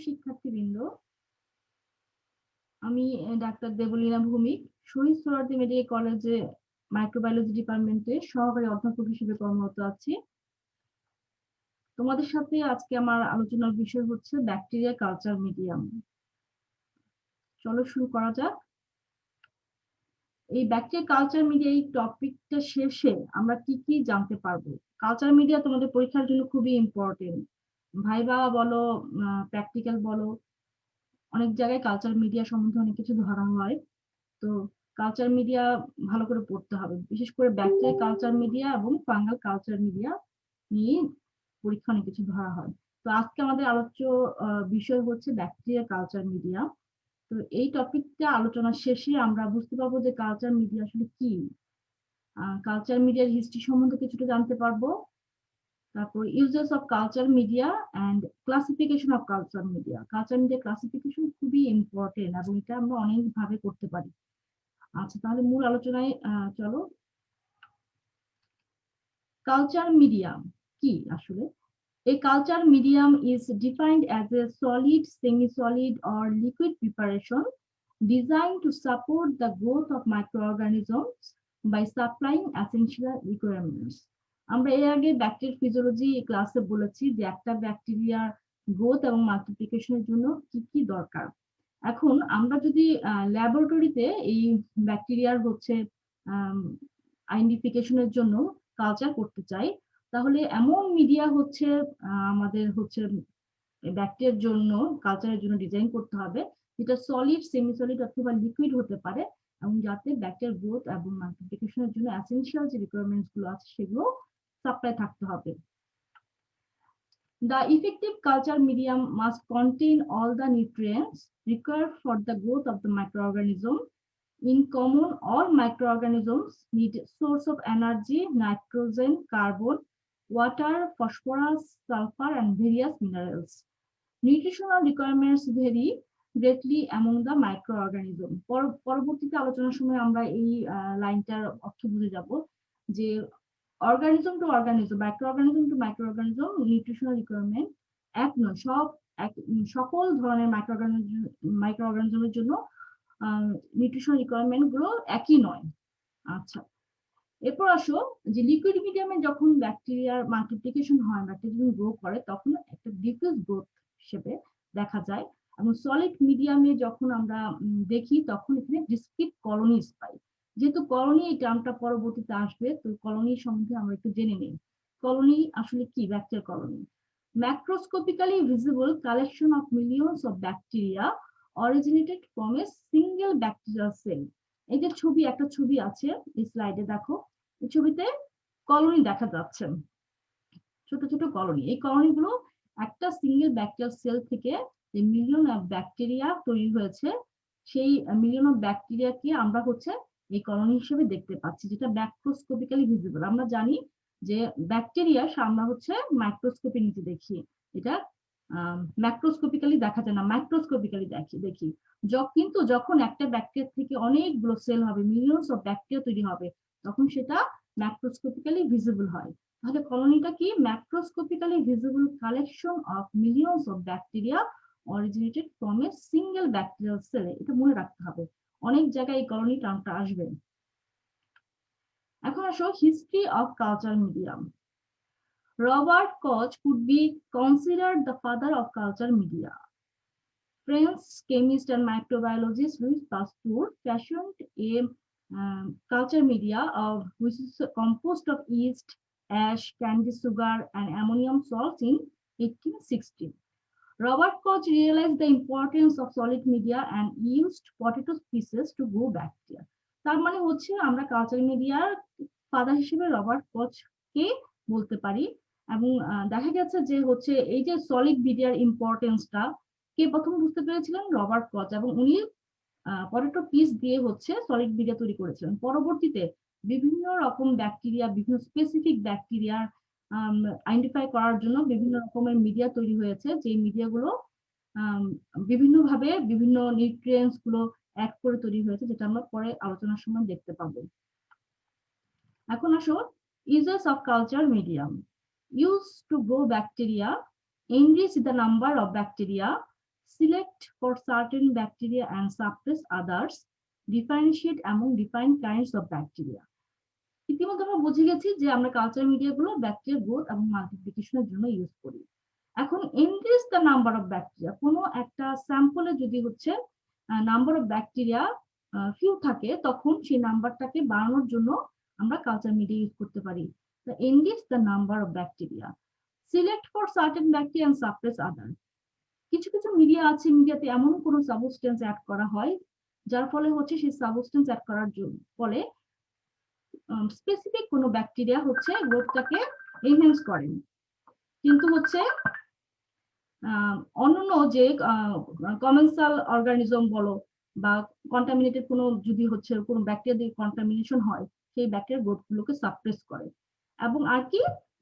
শিক্ষার্থীবৃন্দ, আমি doctor Debolina Bhowmik, Shaheed Suhrawardy medical কলেজে মাইক্রোবায়োলজি ডিপার্টমেন্টে সহকারী অধ্যাপক হিসেবে কর্মরত আছি। তোমাদের সাথে আজকে আমার আলোচনার বিষয় হচ্ছে ব্যাকটেরিয়া কালচার মিডিয়াম। চলো শুরু করা যাক। এই ব্যাকটেরিয়া কালচার মিডিয়া এই টপিকটা শেষে আমরা কি কি জানতে পারবো? কালচার মিডিয়া তোমাদের পরীক্ষার জন্য খুবই ইম্পর্টেন্ট। ভাইবা বলো, প্র্যাকটিক্যাল বলো, অনেক জায়গায় কালচার মিডিয়া সম্বন্ধে অনেক কিছু ধরা হয়। তো কালচার মিডিয়া ভালো করে পড়তে হবে, বিশেষ করে ব্যাকটেরিয়া কালচার মিডিয়া এবং ফাঙ্গাল কালচার মিডিয়া নিয়ে পরীক্ষা অনেক কিছু ধরা হয়। তো আজকে আমাদের আলোচ্য বিষয় হচ্ছে ব্যাকটেরিয়া কালচার মিডিয়া। তো এই টপিকটা আলোচনার শেষে আমরা বুঝতে পারবো যে কালচার মিডিয়া আসলে কি, কালচার মিডিয়ার হিস্ট্রি সম্বন্ধে কিছুটা জানতে পারবো। তারপর uses of culture media and classification of culture media. Culture media classification খুবই ইম্পর্টেন্ট এবং এটা আমরা অনেক ভাবে করতে পারি। আচ্ছা, তাহলে মূল আলোচনায় চলো। কালচার মিডিয়াম কি আসলে? A culture medium is defined as a solid, semi-solid or liquid preparation designed to support the growth of microorganisms by supplying essential requirements. আমরা এর আগে ব্যাকটেরিয়া ফিজিওলজি ক্লাসে বলেছি যে একটা ব্যাকটেরিয়ার গ্রোথ এবং মাল্টিপ্লিকেশনের জন্য কি কি দরকার। এখন আমরা যদি ল্যাবরেটরিতে এই ব্যাকটেরিয়ার হচ্ছে আইডেন্টিফিকেশনের জন্য কালচার করতে চাই, তাহলে এমন মিডিয়া হচ্ছে আমাদের হচ্ছে ব্যাকটেরিয়ার জন্য কালচারের জন্য ডিজাইন করতে হবে যেটা সলিড, সেমি সলিড অথবা লিকুইড হতে পারে এবং যাতে ব্যাকটেরিয়ার গ্রোথ এবং মাল্টিপ্লিকেশনের জন্য এসেনশিয়াল যে রিকোয়ারমেন্টস গুলো আছে সেগুলো সাপ্লাই থাকতে হবে। The effective culture medium must contain all the nutrients required for the growth of the microorganism. In common, all microorganisms need source of energy, nitrogen, carbon, water, phosphorus, sulfur, and various minerals. Nutritional requirements vary greatly among the microorganism. পরবর্তীতে আলোচনার সময় আমরা এই লাইনটার অর্থ বুঝে যাব যে organism to organism, microorganism to microorganism nutritional requirement এক নয়। সকল ধরনের মাইক্রোঅর্গানিজমের জন্য নিউট্রিশনাল রিকোয়ারমেন্ট গুলো একই নয়। আচ্ছা, এরপর আসো যে লিকুইড মিডিয়ামে যখন ব্যাকটেরিয়ার মাল্টিপ্লিকেশন হয়, ব্যাকটেরিয়া যখন গ্রো করে তখন একটা ডিফিউজ গ্রোথ হিসেবে দেখা যায়, এবং সলিড মিডিয়ামে যখন আমরা দেখি তখন এখানে ডিসক্রিট কলোনিজ পাই। যেহেতু কলোনি এই টার্মটা পরবর্তীতে আসবে, তো কলোনি সম্বন্ধে আমরা একটু জেনে নিই। কলোনি আসলে কি? Bacteria colony macroscopically visible collection of millions of bacteria originated from a single bacterial cell. এই যে একটা ছবি আছে এই স্লাইডে, দেখো এই ছবিতে কলোনি দেখা যাচ্ছে, ছোট ছোট কলোনি। এই কলোনিগুলো একটা সিঙ্গেল ব্যাকটেরিয়াল সেল থেকে যে মিলিয়ন অফ ব্যাকটেরিয়া তৈরি হয়েছে, সেই মিলিয়ন অফ ব্যাকটেরিয়াকে আমরা হচ্ছে এই কলোনি হিসেবে দেখতে পাচ্ছি, যেটা ম্যাক্রোস্কোপিক্যালি ভিজিবল। আমরা জানি যে ব্যাকটেরিয়া আমরা হচ্ছে মাইক্রোস্কোপের নিচে দেখি, এটা ম্যাক্রোস্কোপিক্যালি দেখা যায় না, মাইক্রোস্কোপিক্যালি দেখি। কিন্তু যখন একটা ব্যাকটেরিয়া থেকে অনেকগুলো সেল হবে, মিলিয়নস অফ ব্যাকটেরিয়া তৈরি হবে, তখন সেটা ম্যাক্রোস্কোপিক্যালি ভিজিবল হয়। তাহলে কলোনিটা কি? Macroscopically visible collection of millions of bacteria originated from a single bacterial cell. এটা মনে রাখতে হবে, অনেক জায়গায় এই কলোনি টার্মটা আসবে। এখন আসো history of culture medium. Robert Koch could be considered the father of culture media. French chemist and microbiologist Louis Pasteur fashioned a culture media which is composed of yeast, ash, candy sugar, and ammonium salts in 1860. Robert Koch realized the importance of solid media and used potato pieces to grow bacteria. তার মানে হচ্ছে আমরা culture মিডিয়ার father হিসেবে Robert কচকে বলতে পারি। এবং দেখা গেছে যে হচ্ছে এই যে সলিড মিডিয়ার ইম্পর্টেন্সটা কে প্রথম বুঝতে পেরেছিলেন? রবার্ট কচ। এবং উনি পটেটো পিস দিয়ে হচ্ছে সলিড মিডিয়া তৈরি করেছিলেন। পরবর্তীতে বিভিন্ন রকম ব্যাকটেরিয়া, বিভিন্ন স্পেসিফিক ব্যাকটেরিয়া আইডেন্টিফাই করার জন্য বিভিন্ন রকমের মিডিয়া তৈরি হয়েছে, যে মিডিয়াগুলো বিভিন্নভাবে বিভিন্ন নিউট্রিয়েন্টস গুলো অ্যাড করে তৈরি হয়েছে, যেটা আমরা পরে আলোচনার সময় দেখতে পাবো। এখন আসো uses of culture medium. Used to grow bacteria, enrich the number of bacteria, select for certain bacteria and suppress others, differentiate among different kinds of bacteria. ইতিমধ্যে আমরা বুঝে গেছি যে আমরা কালচার মিডিয়া গুলো ব্যাকটেরিয়া গ্রোথ এবং মাল্টিপ্লিকেশনের জন্য ইউজ করি। এখন increase the number of bacteria, কোনো একটা স্যাম্পলে যদি হচ্ছে নাম্বার অফ ব্যাকটেরিয়া ফিউ থাকে, তখন সেই নাম্বারটাকে বাড়ানোর জন্য আমরা কালচার মিডিয়া ইউজ করতে পারি। Increase the number of bacteria, select for certain bacteria and suppress other. কিছু কিছু মিডিয়া আছে, মিডিয়াতে এমন কোনো সাবস্টেন্স অ্যাড করা হয় যার ফলে হচ্ছে সেই সাবস্টেন্স অ্যাড করার ফলে স্পেসিফিক কোনো ব্যাকটেরিয়া হচ্ছে গ্রোথটাকে এনহ্যান্স করেন, কিন্তু হচ্ছে অন্যান্য যে কমেন্সাল অর্গানিজম বলো বা কন্টামিনেটেড কোনো যদি হচ্ছে কোনো ব্যাকটেরিয়া দিয়ে কন্টামিনেশন হয়, সেই ব্যাকটেরিয়া গ্রোথ গুলোকে সাপ্রেস করে। এবং আর কি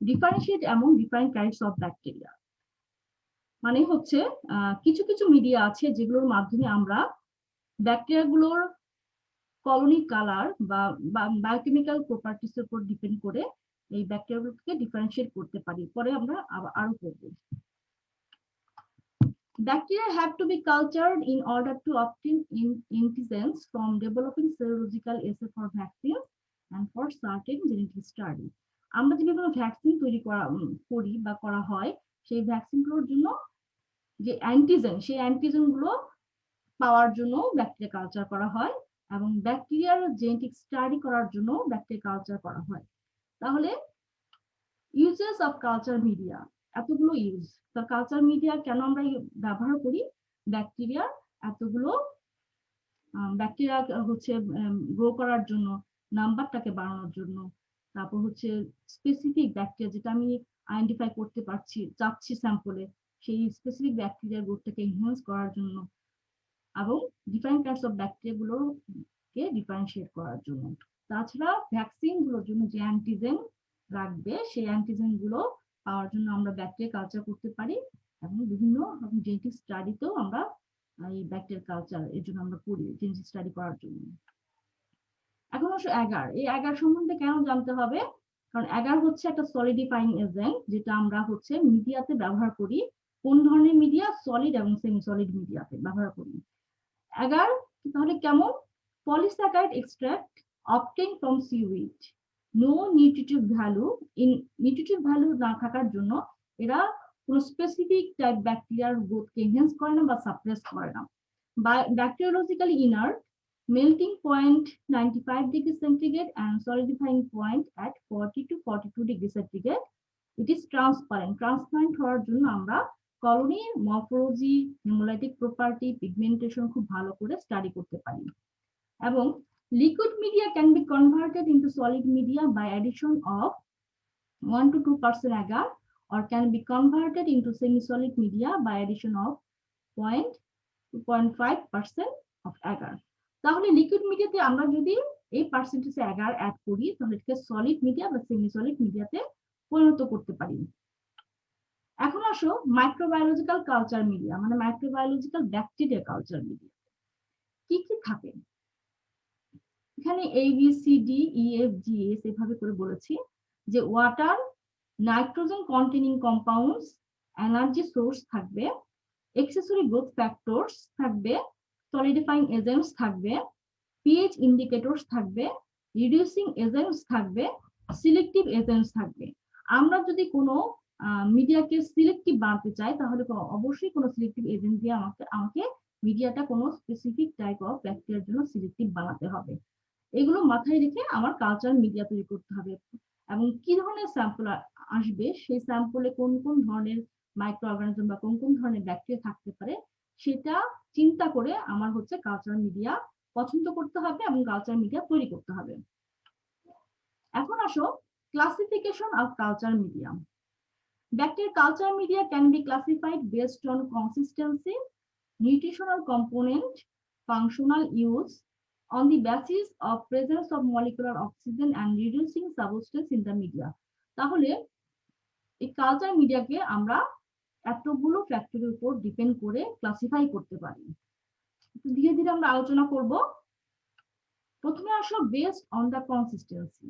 ডিফারেন্সিয়েট এমন ডিফারেন্ট টাইপস অফ ব্যাকটেরিয়া, মানে হচ্ছে কিছু কিছু মিডিয়া আছে যেগুলোর মাধ্যমে আমরা ব্যাকটেরিয়া গুলোর কলোনি কালার বা বায়োকেমিক্যাল প্রপার্টিস এর উপর ডিপেন্ড করে এই ব্যাকটেরিয়াগুলোকে ডিফারেন্সিয়েট করতে পারি। পরে আমরা আরো করব। Bacteria have to be cultured in order to obtain antigens from developing serological assay for vaccines and for certain genetic study. আমরা যে বিভিন্ন ভ্যাকসিন তৈরি করি বা করা হয়, সেই ভ্যাকসিনগুলোর জন্য যে অ্যান্টিজেন, সেই অ্যান্টিজেন গুলো পাওয়ার জন্য ব্যাকটেরিয়া কালচার করা হয় এবং ব্যাকটেরিয়ার জেনেটিক স্টাডি করার জন্য ব্যাকটেরিয়া কালচার করা হয়। তাহলে ইউজেস অফ কালচার মিডিয়া, এতগুলো ইউজ। তার কালচার মিডিয়া কেন আমরা ব্যবহার করি? ব্যাকটেরিয়া এতগুলো ব্যাকটেরিয়া হচ্ছে গ্রো করার জন্য, নাম্বারটাকে বাড়ানোর জন্য, তারপর হচ্ছে স্পেসিফিক ব্যাকটেরিয়া যেটা আমি আইডেন্টিফাই করতে চাচ্ছি স্যাম্পলে, সেই স্পেসিফিক ব্যাকটেরিয়া গ্রোথটাকে এনহ্যান্স করার জন্য এবং ডিফারেন্ট টাইপস অফ ব্যাকটেরিয়া গুলোকে ডিফারেন্সিয়েট করার জন্য। তাছাড়া ভ্যাকসিন গুলোর জন্য যে অ্যান্টিজেন রাখবে, সেই অ্যান্টিজেন গুলো পাওয়ার জন্য আমরা ব্যাকটেরিয়া কালচার করতে পারি এবং বিভিন্ন জেনেটিক স্টাডিতেও আমরা এই ব্যাকটেরিয়া কালচার এর জন্য আমরা করি, জেনেটিক স্টাডি করার জন্য। এখন অবশ্য অ্যাগার, এই অ্যাগার সম্বন্ধে কেন জানতে হবে? কারণ অ্যাগার হচ্ছে একটা সলিডিফাইং এজেন্ট, যেটা আমরা হচ্ছে মিডিয়াতে ব্যবহার করি। কোন ধরনের মিডিয়া? সলিড এবং সেমি সলিড মিডিয়াতে ব্যবহার করি। অ্যাগার তাহলে কেমন? Polysaccharide extract obtained from seaweed, no nutritive value, in nutritive value না থাকার জন্য এরা কোন স্পেসিফিক টাইপ ব্যাকটেরিয়ার গ্রোথকে এনহ্যান্স করে না বা সাপ্রেস করে না। ব্যাকটেরিওলজিক্যালি inert, melting point 95 degree centigrade and solidifying point at 40 to 42 degree centigrade. It is transparent. Transparent হওয়ার জন্য আমরা colony morphology, haemolytic property, pigmentation খুব ভালো করে স্টাডি করতে পারি। এবং liquid media can be converted into solid media by addition of 1 to 2% agar, or can be converted into semi-solid media by addition of 0.5% of agar. তাহলে liquid মিডিয়াতে আমরা যদি এই পার্সেন্টেজে agar অ্যাড করি, তাহলে এটাকে সলিড মিডিয়া বা সেমি সলিড মিডিয়াতে পরিণত করতে পারি। এখন আসো মাইক্রোবায়োলজিক্যাল কালচার মিডিয়া, মানে মাইক্রোবায়োলজিক্যাল ব্যাকটেরিয়া কালচার মিডিয়া কি কি থাকে? এখানে ABCDEFGS এভাবে করে বলেছি যে water, nitrogen containing compounds, energy source থাকবে, এক্সেসরি গ্রোথ ফ্যাক্টরস থাকবে, সলিডিফাইং এজেন্টস থাকবে, পিএইচ ইন্ডিকেটরস থাকবে, রিডিউসিং এজেন্টস থাকবে, সিলেক্টিভ এজেন্টস থাকবে। আমরা যদি কোনো মিডিয়াকে সিলেক্টিভ বানাতে চাই, তাহলে অবশ্যই কোনো সিলেক্টিভ এজেন্ট দিয়ে আমাকে মিডিয়াটা কোনো স্পেসিফিক টাইপ অফ ব্যাকটেরিয়ার জন্য সিলেক্টিভ বানাতে হবে। এগুলো মাথায় রেখে আমার কালচার মিডিয়া তৈরি করতে হবে এবং কি ধরনের স্যাম্পল আসবে, সেই স্যাম্পলে কোন কোন ধরনের মাইক্রো অর্গানিজম বা কোন কোন ধরনের ব্যাকটেরিয়া থাকতে পারে, সেটা চিন্তা করে আমার হচ্ছে কালচার মিডিয়া পছন্দ করতে হবে এবং কালচার মিডিয়া তৈরি করতে হবে। এখন আসো classification of culture media. Bacterial culture media can be classified based on consistency, nutritional component, functional use, on the basis of presence of molecular oxygen and reducing substance in the media. তাহলে এই culture মিডিয়াকে আমরা এতগুলো ফ্যাক্টরের উপর depend করে classify করতে পারি। ধীরে ধীরে আমরা আলোচনা করব। প্রথমে আসো based on the consistency,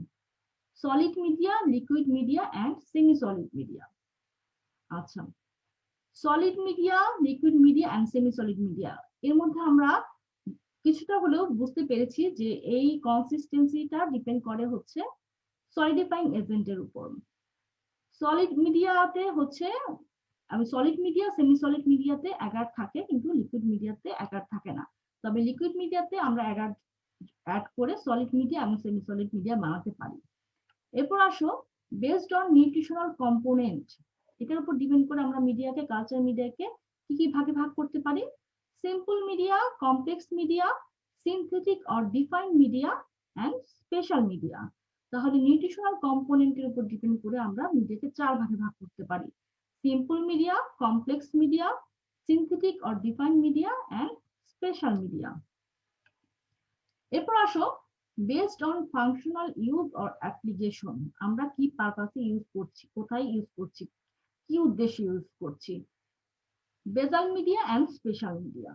solid media, liquid media and semi solid media. আচ্ছা, solid media, liquid media and semi solid media, এর মধ্যে আমরা কিছুটা হলেও বুঝতে পেরেছি যে এই কনসিস্টেন্সিটা ডিপেন্ড করে হচ্ছে সলিডিফাইং এজেন্টের উপর। সলিড মিডিয়াতে হচ্ছে সলিড মিডিয়া, সেমি সলিড মিডিয়াতে অ্যাগার থাকে, কিন্তু লিকুইড মিডিয়াতে অ্যাগার থাকে না। তবে লিকুইড মিডিয়াতে আমরা অ্যাগার অ্যাড করে সলিড মিডিয়া এবং সেমি সলিড মিডিয়া বানাতে পারি। এরপর আসো বেসড অন নিউট্রিশনাল কম্পোনেন্ট, এটার উপর ডিপেন্ড করে আমরা মিডিয়াকে, কালচার মিডিয়াকে কি কি ভাগে ভাগ করতে পারি? Simple media, complex media, synthetic or defined media and special media. তাহলে নিউট্রিশনাল কম্পোনেন্টের উপর ডিপেন্ড করে আমরা মিডিয়াকে 4 ভাগে ভাগ করতে পারি: simple media, complex media, synthetic or defined media and special media. এরপর আসো based on functional use or application, আমরা কি পারপাসে ইউজ করছি, কোথায় ইউজ করছি, কি উদ্দেশ্যে ইউজ করছি? Basal media and special media.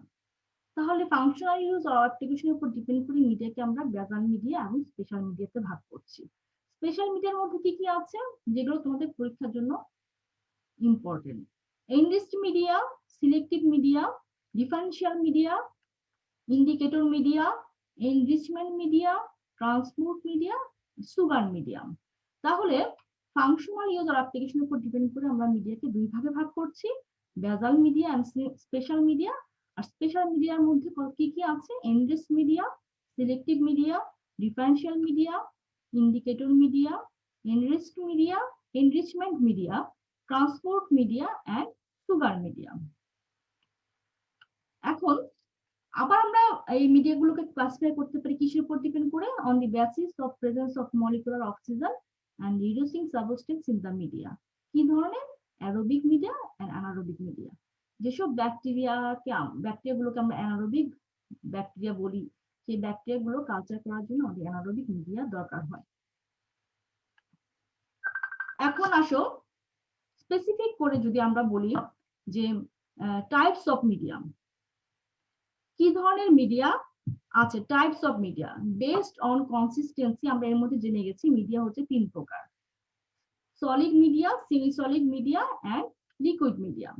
তাহলে ফাংশনাল ইউজ অর অ্যাপ্লিকেশনের উপর ডিপেন্ড করে মিডিয়াকে আমরা বেসাল মিডিয়া এবং স্পেশাল মিডিয়াতে ভাগ করছি। স্পেশাল মিডিয়ার মধ্যে কি কি আছে যেগুলো তোমাদের পরীক্ষার জন্য important? Enriched media, selective media, differential media, indicator media, enrichment media, transport media, sugar media. তাহলে ফাংশনাল ইউজ আর অ্যাপ্লিকেশনের উপর ডিপেন্ড করে আমরা মিডিয়াকে 2 ভাগে ভাগ করছি: basal media and special media. আর স্পেশাল মিডিয়ার মধ্যে কি কি আছে? Enriched media, selective media, differential media, indicator media, enriched media, enrichment media, transport media and sugar media. এখন আবার আমরা এই মিডিয়াগুলোকে ক্লাসিফাই করতে পারি কিসের উপর ডিপেন্ড করে? On the basis of presence of molecular oxygen and reducing substance in the media. কি ধরনের? Aerobic media and anaerobic media. যেসব ব্যাকটেরিয়াগুলোকে আমরা অ্যানারোবিক ব্যাকটেরিয়া বলি, সেই ব্যাকটেরিয়াগুলো কালচার করার জন্য আমাদের অ্যানারোবিক মিডিয়া দরকার হয়। এখন আসো স্পেসিফিক করে যদি আমরা বলি যে টাইপস অফ মিডিয়া, কি ধরনের মিডিয়া আছে? Types of media based on consistency, আমরা এর মধ্যে জেনে গেছি মিডিয়া হচ্ছে 3 প্রকার: solid media, semi solid media and liquid media.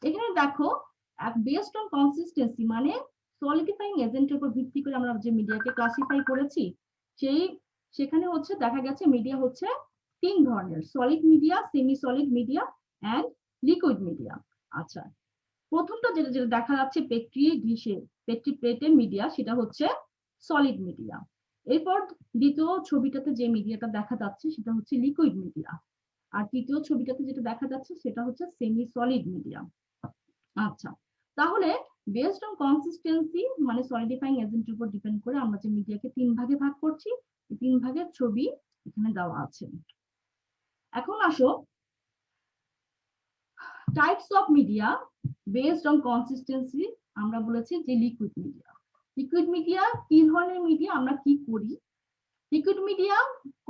এখানে দেখো বেসড অন কনসিস্টেন্সি মানে সলিডিফাইং এজেন্টের উপর ভিত্তি করে আমরা যে মিডিয়াকে ক্লাসিফাই করেছি, সেখানে হচ্ছে দেখা গেছে মিডিয়া হচ্ছে 3 ধরনের: solid media, semi solid media and liquid media. আচ্ছা, প্রথমটা যেটা যেটা দেখা যাচ্ছে পেট্রি ডিশে, পেট্রি প্লেটের মিডিয়া, সেটা হচ্ছে সলিড মিডিয়া। এরপর দ্বিতীয় ছবিটাতে যে মিডিয়াটা দেখা যাচ্ছে সেটা হচ্ছে লিকুইড মিডিয়া। আর তৃতীয় ছবিটাতে যেটা দেখা যাচ্ছে সেটা হচ্ছে সেমি সলিড মিডিয়া। আচ্ছা, তাহলে বেসড অন কনসিস্টেন্সি মানে সলিডিফাইং এজেন্টের উপর ডিপেন্ড করে আমরা যে মিডিয়াকে 3 ভাগে ভাগ করছি, এই 3 ভাগের ছবি এখানে দেওয়া আছে। এখন আসো types of media based on consistency, আমরা বলেছি যে লিকুইড মিডিয়া। লিকুইড মিডিয়া কি ধরনের মিডিয়া, আমরা কি করি? Liquid media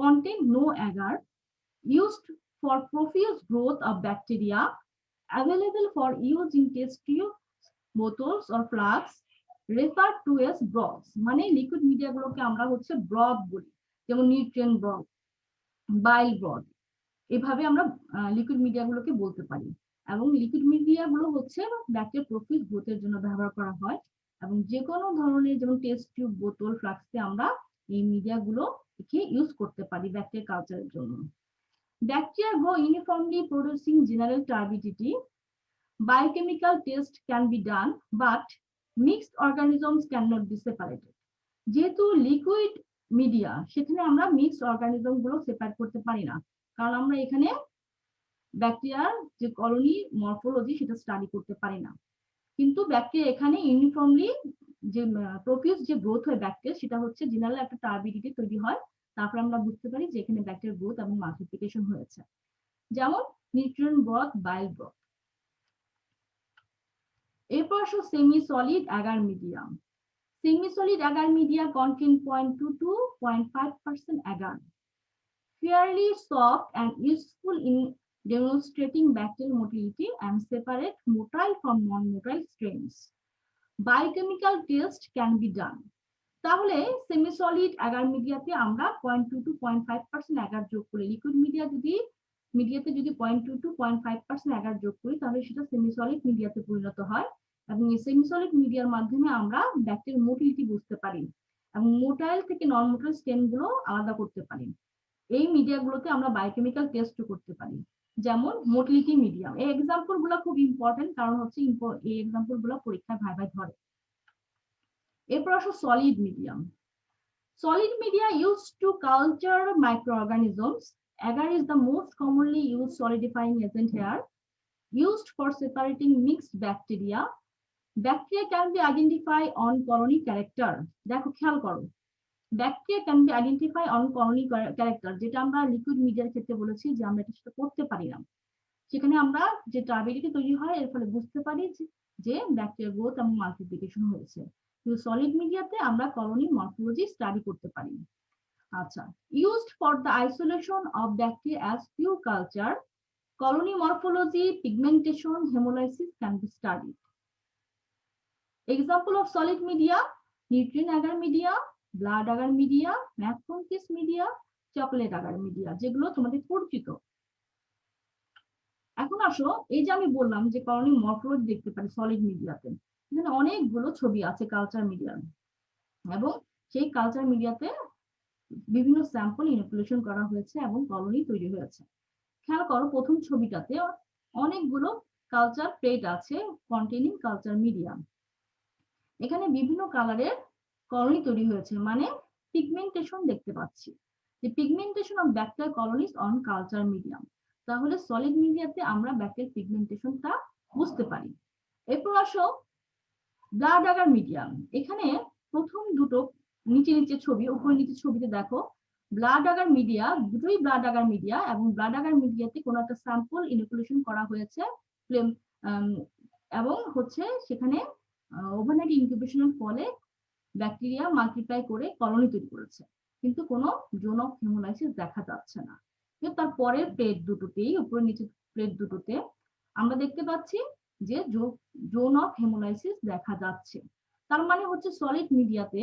contain no agar, used for profuse growth of bacteria, available for use in test tube, bottles or flasks, referred to as broths। মানে liquid media গুলোকে আমরা হচ্ছে broth বলি, যেমন নিউট্রিয়েন্ট ব্রথ, বাইল ব্রথ, এভাবে আমরা liquid media গুলোকে বলতে পারি। এবং লিকুইড মিডিয়া গুলো হচ্ছে ব্যাকটেরিয়া প্রফিউজ গ্রোথের জন্য ব্যবহার করা হয়, এবং যে কোনো ধরনের যেমন টেস্ট টিউব, বোতল, ফ্লাস্কে আমরা এই মিডিয়া গুলোকে ইউজ করতে পারি ব্যাকটেরিয়া কালচারের জন্য। Bacteria grow uniformly producing general turbidity. Biochemical test can be done, but mixed organisms cannot be separated. যেহেতু লিকুইড মিডিয়া, সেখানে আমরা মিক্সড অর্গানিজম গুলো সেপারেট করতে পারি না, কারণ আমরা এখানে ব্যাকটেরিয়ার যে কলোনি মরফোলজি সেটা স্টাডি করতে পারি না। কিন্তু ব্যাকটেরিয়া এখানে ইউনিফর্মলি যে প্রফিউজ যে গ্রোথ হয় ব্যাকটেরিয়া, সেটা হচ্ছে জেনারেল একটা টার্বিডিটি তৈরি হয়, তারপর আমরা বুঝতে পারি যে এখানে ব্যাকটেরিয়ার গ্রোথ এবং মাল্টিপ্লিকেশন হয়েছে, যেমন নিউট্রিয়েন্ট ব্রথ, বাইল ব্রথ। এরপর আসো semi solid Agar medium. Semi solid Agar media contain 0.2 to 0.5% agar, fairly soft and useful in demonstrating bacterial motility and separate motile from non-motile strains. Biochemical test can be done. তাহলে semi solid Agar মিডিয়াতে আমরা 0.2 to 0.5% Agar যোগ করে, liquid media যদি মিডিয়াতে যদি 0.2 to 0.5% Agar যোগ করি তাহলে সেটা সেমিসলিড মিডিয়াতে পরিণত হয় এবং এই সেমিসলিড মিডিয়ার মাধ্যমে আমরা ব্যাকটেরিয়ার মোটিলিটি বুঝতে পারি এবং মোটাইল থেকে নন মোটাইল স্টেন গুলো আলাদা করতে পারি। এই মিডিয়াগুলোতে আমরা বায়োকেমিক্যাল টেস্ট করতে পারি, যেমন মোটিলিটি মিডিয়াম। এই এক্সাম্পল গুলো খুব ইম্পর্টেন্ট, কারণ হচ্ছে এই এক্সাম্পল গুলো পরীক্ষায় ভাইভায় ধরে। এরপর আসো solid medium. Solid media used to culture microorganisms. Agar is the most commonly used solidifying agent here, used for separating mixed bacteria. Bacteria can be identified on colony character. দেখো খেয়াল করো, bacteria can be identify on colony character, যেটা আমরা liquid মিডিয়ার ক্ষেত্রে বলেছি যে আমরা এটা সেটা করতে পারি না। সেখানে আমরা যে টার্বিডিটি তৈরি হয় এর ফলে বুঝতে পারি যে ব্যাকটেরিয়া গ্রোথ এবং মাল্টিপ্লিকেশন হয়েছে। কিন্তু সলিড মিডিয়াতে আমরা কলোনি মরফোলজি স্টাডি করতে পারি। আচ্ছা, used for the isolation of bacteria as pure culture, colony morphology, pigmentation, haemolysis can be studied. Example of solid media: nutrient agar media, blood agar media, MacConkey's media, chocolate agar media, যেগুলো তোমাদের পরিচিত। এখন আসো, এই যে আমি বললাম যে কলোনি মরফোলজি দেখতে পারি সলিড মিডিয়াতে, এখানে অনেকগুলো ছবি আছে কালচার মিডিয়ার, এবং সেই কালচার মিডিয়াতে বিভিন্ন স্যাম্পল ইনোকুলেশন করা হয়েছে এবং কলোনি তৈরি হয়েছে। খেয়াল করো, প্রথম ছবিটাতে অনেকগুলো কালচার প্লেট আছে কন্টেইনিং কালচার মিডিয়াম। এখানে বিভিন্ন কালারের কলোনি তৈরি হয়েছে, মানে পিগমেন্টেশন দেখতে পাচ্ছি, যে pigmentation of bacterial colonies on culture medium. তাহলে সলিড মিডিয়াতে আমরা ব্যাকটেরিয়াল পিগমেন্টেশনটা বুঝতে পারি। এরপর আসো ব্লাড আগার মিডিয়াম। এখানে প্রথম দুটো নিচে নিচে ছবি, উপরে নিচে ছবিতে দেখো ব্লাড আগার মিডিয়া, দুটোই ব্লাড আগার মিডিয়া, এবং ব্লাড আগার মিডিয়াতে কোনো একটা স্যাম্পল ইনোকুলেশন করা হয়েছে এবং হচ্ছে সেখানে ওভারনাইট ইনকিউবেশনের ফলে ব্যাকটেরিয়া মাল্টিপ্লাই করে কলোনি তৈরি করেছে, কিন্তু কোনো জোন অফ হেমোলাইসিস দেখা যাচ্ছে না। কিন্তু তার পরের প্লেট দুটোতেই, উপরে নিচে প্লেট দুটোতে আমরা দেখতে পাচ্ছি যে জোন অফ হেমোলাইসিস দেখা যাচ্ছে। তার মানে হচ্ছে সলিড মিডিয়াতে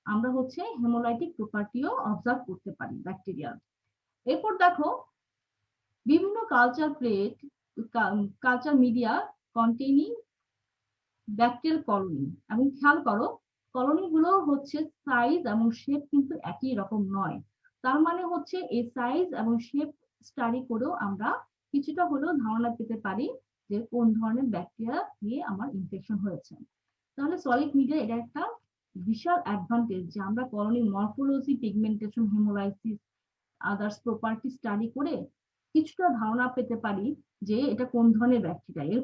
আমরা হচ্ছে হেমোলাইটিক প্রপার্টিও অবজার্ভ করতে পারি ব্যাকটেরিয়ার। এরপর দেখো বিভিন্ন culture plate, culture media containing bacterial colony, এবং খেয়াল করো কলোনি গুলো হচ্ছে সাইজ এবং শেপ কিন্তু একই রকম নয়। তার মানে হচ্ছে এই সাইজ এবং শেপ স্টাডি করেও আমরা কিছুটা হলেও ধারণা পেতে পারি যে কোন ধরনের ব্যাকটেরিয়া দিয়ে আমার ইনফেকশন হয়েছে। তাহলে সলিড মিডিয়া এটা একটা বিশাল অ্যাডভান্টেজ যে আমরা colony morphology, pigmentation, haemolysis, others property study করে কিছুটা ধারণা পেতে পারি যে এটা কোন ধরনের ব্যাকটেরিয়া। এর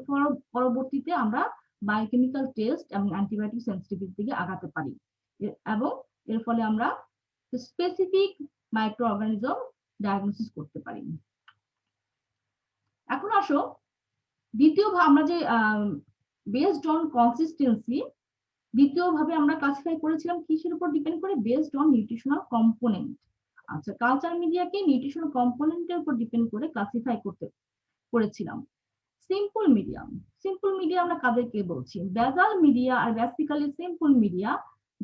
পরবর্তীতে আমরা বায়োকেমিক্যাল টেস্ট এবং অ্যান্টিবায়োটিক সেন্সিটিভিটির দিকে আগাতে পারি, এবং এর ফলে আমরা স্পেসিফিক মাইক্রো অর্গানিজম ডায়াগনোসিস করতে পারি। এখন আসো দ্বিতীয় আমরা যে বেসড অন কনসিস্টেন্সি, দ্বিতীয় ভাবে আমরা ক্লাসিফাই করেছিলাম কিসের উপর ডিপেন্ড করে? Based on nutritional component. আচ্ছা, কালচার মিডিয়াকে নিউট্রিশনাল কম্পোনেন্টের উপর ডিপেন্ড করে ক্লাসিফাই করেছিলাম। সিম্পল মিডিয়াম, সিম্পল মিডিয়া আমরা কাদেরকে বলছি? বেসাল মিডিয়া আর basically simple media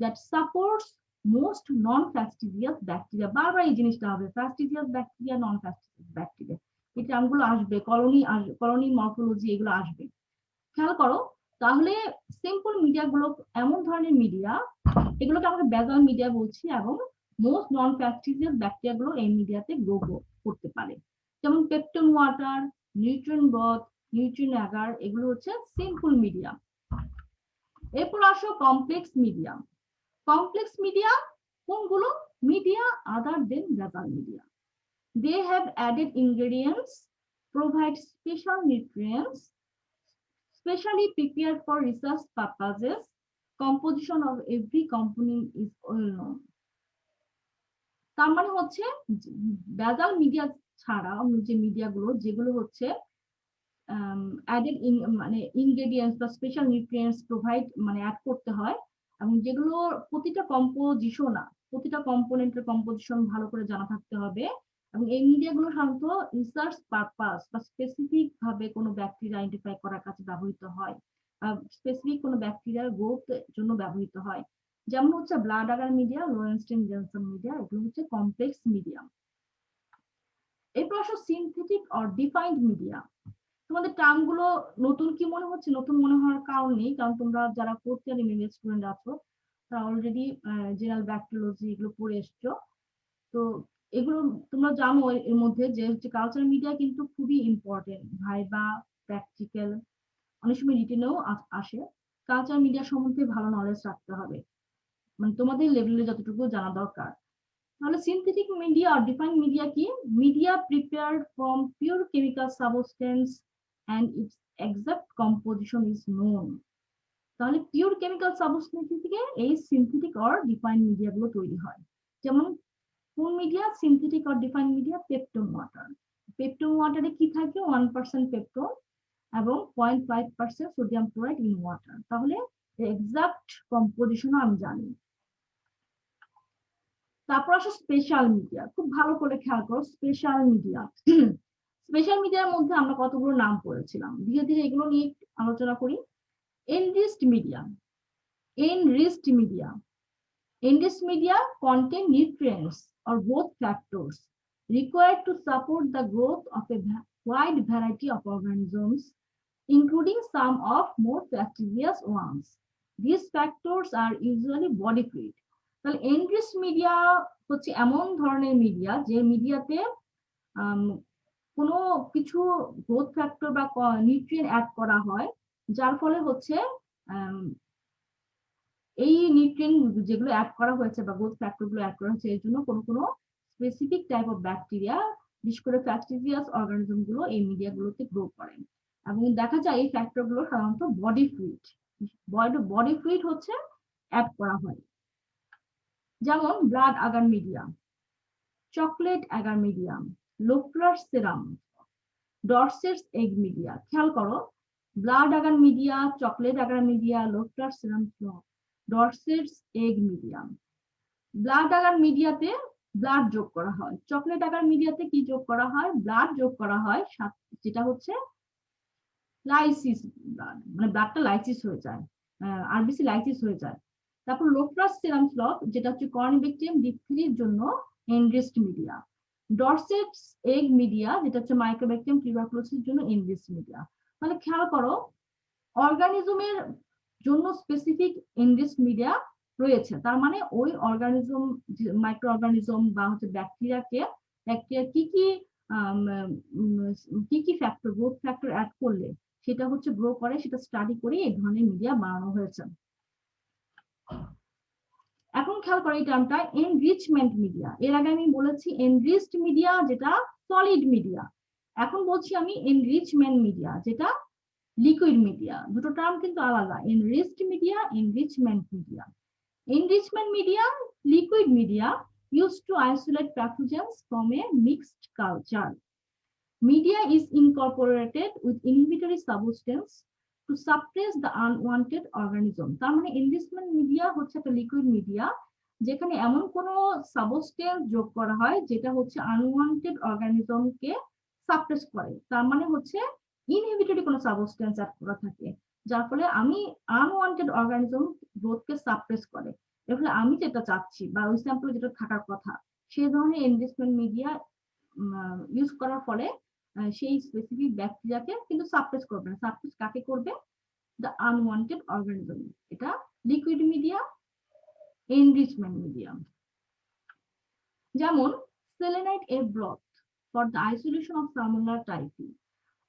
that supports most non fastidious bacteria. বারবার এই জিনিসটা হবে, ফ্যাস্টিজিয়াস ব্যাকটেরিয়া, নন ফ্যাস্টিজিয়াস ব্যাকটেরিয়া, এই টার্মগুলো আসবে, কলোনি মরফোলজি এগুলো আসবে, খেয়াল করো। তাহলে সিম্পল মিডিয়া গুলো এমন ধরনের মিডিয়া, এগুলোকে আমরা বেসাল মিডিয়া বলছি, এবং মোস্ট নন ফ্যাস্টিজিয়াস ব্যাকটেরিয়া গুলো এই মিডিয়াতে গ্রো করতে পারে, যেমন peptone water, nutrient broth, nutrient agar, এগুলো হচ্ছে সিম্পল মিডিয়া। এরপর আসো কমপ্লেক্স মিডিয়া। কমপ্লেক্স মিডিয়া কোনগুলো? Media other than basal media. They have added ingredients, provide special nutrients, specially prepared for research purposes. Composition of every component is well known. তার মানে হচ্ছে basal media ছাড়া অন্য যে মিডিয়াগুলো, যেগুলো হচ্ছে অ্যাডেড মানে ইনগ্রেডিয়েন্টস বা স্পেশাল নিউট্রিয়েন্টস প্রোভাইড মানে অ্যাড করতে হয়, এবং যেগুলো প্রতিটা কম্পোজিশন, প্রতিটা কম্পোনেন্টের কম্পোজিশন ভালো করে জানা থাকতে হবে, এবং এই মিডিয়াগুলো সাধারণত রিসার্চ পারপাস বা স্পেসিফিক ভাবে কোনো ব্যাকটেরিয়া আইডেন্টিফাই করার কাছে ব্যবহৃত হয়, স্পেসিফিক কোনো ব্যাকটেরিয়ার গ্রোথ জন্য ব্যবহৃত হয়। যেমন হচ্ছে blood agar media, Lowenstein Jensen media, এগুলো হচ্ছে কমপ্লেক্স মিডিয়াম। এরপর আসো সিনথেটিক অর ডিফাইন্ড মিডিয়া। তোমাদের টার্মগুলো নতুন কি মনে হচ্ছে? নতুন মনে হওয়ার কারণ নেই, কারণ তোমরা যারা ফোর্থ ইয়ার এমবিবিএস স্টুডেন্ট আছো তারা অলরেডি জেনারেল ব্যাকটেরিওলজি এগুলো পড়ে এসছো। তো এগুলো তোমরা জানো এর মধ্যে যে হচ্ছে কালচার মিডিয়া কিন্তু খুবই ইম্পর্টেন্ট, ভাইবা, প্র্যাকটিক্যাল, অনেক সময় রিটেনেও আসে। কালচার মিডিয়া সম্বন্ধে ভালো নলেজ রাখতে হবে, মানে তোমাদের লেভেলে যতটুকু জানা দরকার। তাহলে সিনথেটিক মিডিয়া আর ডিফাইন্ড মিডিয়া কি? Media prepared from pure chemical substance and it's exact composition is known. তাহলে পিওর কেমিক্যাল সাবস্টেন্স থেকে এই সিনথেটিক অর ডিফাইন্ড মিডিয়া গুলো তৈরি হয়। যেমন কোন media? Synthetic or defined media, peptone water. Peptone ওয়াটারে কি থাকে? 1% পেপটন এবং 0.5% সোডিয়াম ক্লোরাইড ইন ওয়াটার। তাহলে এক্সাক্ট কম্পোজিশনও আমি জানি। তারপর আসো স্পেশাল মিডিয়া। খুব ভালো করে খেয়াল করো স্পেশাল মিডিয়া। স্পেশাল মিডিয়ার মধ্যে আমরা কতগুলো নাম পড়েছিলাম, ধীরে ধীরে এগুলো নিয়ে আলোচনা করি। Enriched media. enriched media. Enriched media contain nutrients or growth factors required to support the growth of a wide variety of organisms, including some of more fastidious ones. These factors are usually body fluid. তাহলে enriched media হচ্ছে এমন ধরনের media যে মিডিয়াতে কোনো কিছু growth factor বা nutrient add করা হয়, যার ফলে হচ্ছে এই নিউট্রিয়েন্ট যেগুলো অ্যাড করা হয়েছে বা গ্রোথ ফ্যাক্টর গুলো অ্যাড করা হয়েছে এর জন্য কোনো কোনো স্পেসিফিক টাইপ অফ ব্যাকটেরিয়া, বিশেষ করে ফ্যাস্টিজিয়াস অর্গানিজম গুলো এই মিডিয়া গুলোতে গ্রো করে। এবং দেখা যায় এই ফ্যাক্টর গুলো সাধারণত বডি ফ্লুইড, বডি ফ্লুইড হচ্ছে অ্যাড করা হয়। যেমন blood agar media, chocolate agar medium, Loeffler serum, Dorset's egg media. খেয়াল করো, blood agar media, chocolate agar media, Loeffler serum, Dorset's egg medium. Blood agar মিডিয়াতে ব্লাড যোগ করা হয়, চকলেট আগার মিডিয়াতে কি যোগ করা হয়? ব্লাড যোগ করা হয়, যেটা হচ্ছে লাইসিস ব্লাড, মানে ব্লাডটা লাইসিস হয়ে যায়, আরবিসি লাইসিস হয়ে যায়। তারপর লোফ্লাস সেরাম ফ্লক, যেটা হচ্ছে কর্নিব্যাকটেরিয়াম ডিপথিরির জন্য এনরিচড মিডিয়া। ডরসেটস এগ মিডিয়া, যেটা হচ্ছে মাইক্রোব্যাকটেরিয়াম টিউবারকুলোসিসের জন্য এনরিচড মিডিয়া। তাহলে খেয়াল করো অর্গানিজমের জন্য স্পেসিফিক এনরিচড মিডিয়া রয়েছে, তার মানে ওই অর্গানিজম, মাইক্রো অর্গানিজম বা হচ্ছে ব্যাকটেরিয়া কি কি ফ্যাক্টর, গ্রোথ ফ্যাক্টর অ্যাড করলে সেটা হচ্ছে গ্রো করে, সেটা স্টাডি করে এই ধরনের মিডিয়া বানানো হয়েছে। এখন খেয়াল করে এই টার্মটা এনরিচমেন্ট মিডিয়া। এর আগে আমি বলেছি এনরিচড মিডিয়া যেটা সলিড মিডিয়া, এখন বলছি আমি এনরিচমেন্ট মিডিয়া যেটা লিকুইড মিডিয়া। দুটো টার্ম কিন্তু আলাদা, enriched media, enrichment media. Enrichment media, liquid media used to isolate pathogens from a mixed culture. Media is incorporated with inhibitory substance to suppress the unwanted organism. তার মানে enrichment media হচ্ছে একটা liquid media যেখানে এমন কোনো substance যোগ করা হয় যেটা হচ্ছে আনওয়ান্টেড অর্গানিজমকে সাপ্রেস করে। তার মানে হচ্ছে ইনহিবিটরি কোনো সাবস্টেন্স অ্যাড করা থাকে, যার ফলে আমি আনওয়ান্টেড অর্গানিজম গ্রোথকে সাপ্রেস করে। এর ফলে আমি যেটা চাচ্ছি বা ওই স্যাম্পলে যেটা থাকার কথা সেই ধরনের এনরিচমেন্ট মিডিয়া ইউজ করার ফলে সেই স্পেসিফিক ব্যাকটেরিয়াকে কিন্তু সাপ্রেস করবে না। সাপ্রেস কাকে করবে? The unwanted organism. এটা লিকুইড মিডিয়া, এনরিচমেন্ট মিডিয়া। যেমন selenite A broth for the isolation of salmonella typhi,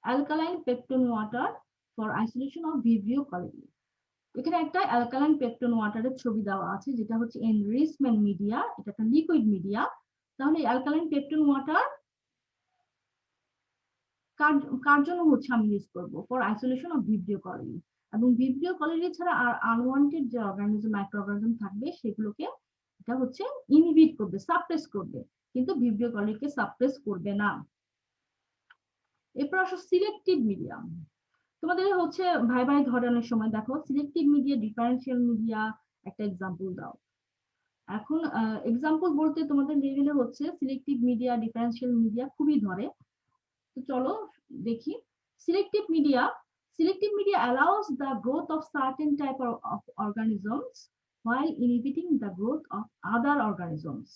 alkaline peptone water for isolation of Vibrio colliery. এখানে একটা অ্যালকালাইন পেপটন ওয়াটারের ছবি দেওয়া আছে যেটা হচ্ছে এনরিচমেন্ট মিডিয়া, এটা একটা লিকুইড মিডিয়া। তাহলে অ্যালকালাইন পেপটন ওয়াটার কার জন্য হচ্ছে আমি ইউজ করবো? For isolation of Vibrio colliery. এবং ভিব্রিও কলেরি ছাড়া আর আনওয়ান্টেড যে অর্গানিজম, মাইক্রো অর্গানিজম থাকবে সেগুলোকে এটা হচ্ছে ইনহিবিট করবে, সাপ্রেস করবে, কিন্তু ভিব্রিও কলেরিকে সাপ্রেস করবে না। এরপর আসো সিলেক্টিভ মিডিয়া। তোমাদের হচ্ছে ভাই ভাই ধরানোর সময় দেখো সিলেক্টিভ মিডিয়া, ডিফারেন্সিয়াল মিডিয়া একটা এক্সাম্পল দাও। এখন এক্সাম্পল বলতে তোমাদের লেভেলে হচ্ছে সিলেক্টিভ মিডিয়া, ডিফারেন্সিয়াল মিডিয়া খুবই ধরে। তো চলো দেখি। Selective media, selective media allows the growth of certain type of organisms while inhibiting the growth of other organisms.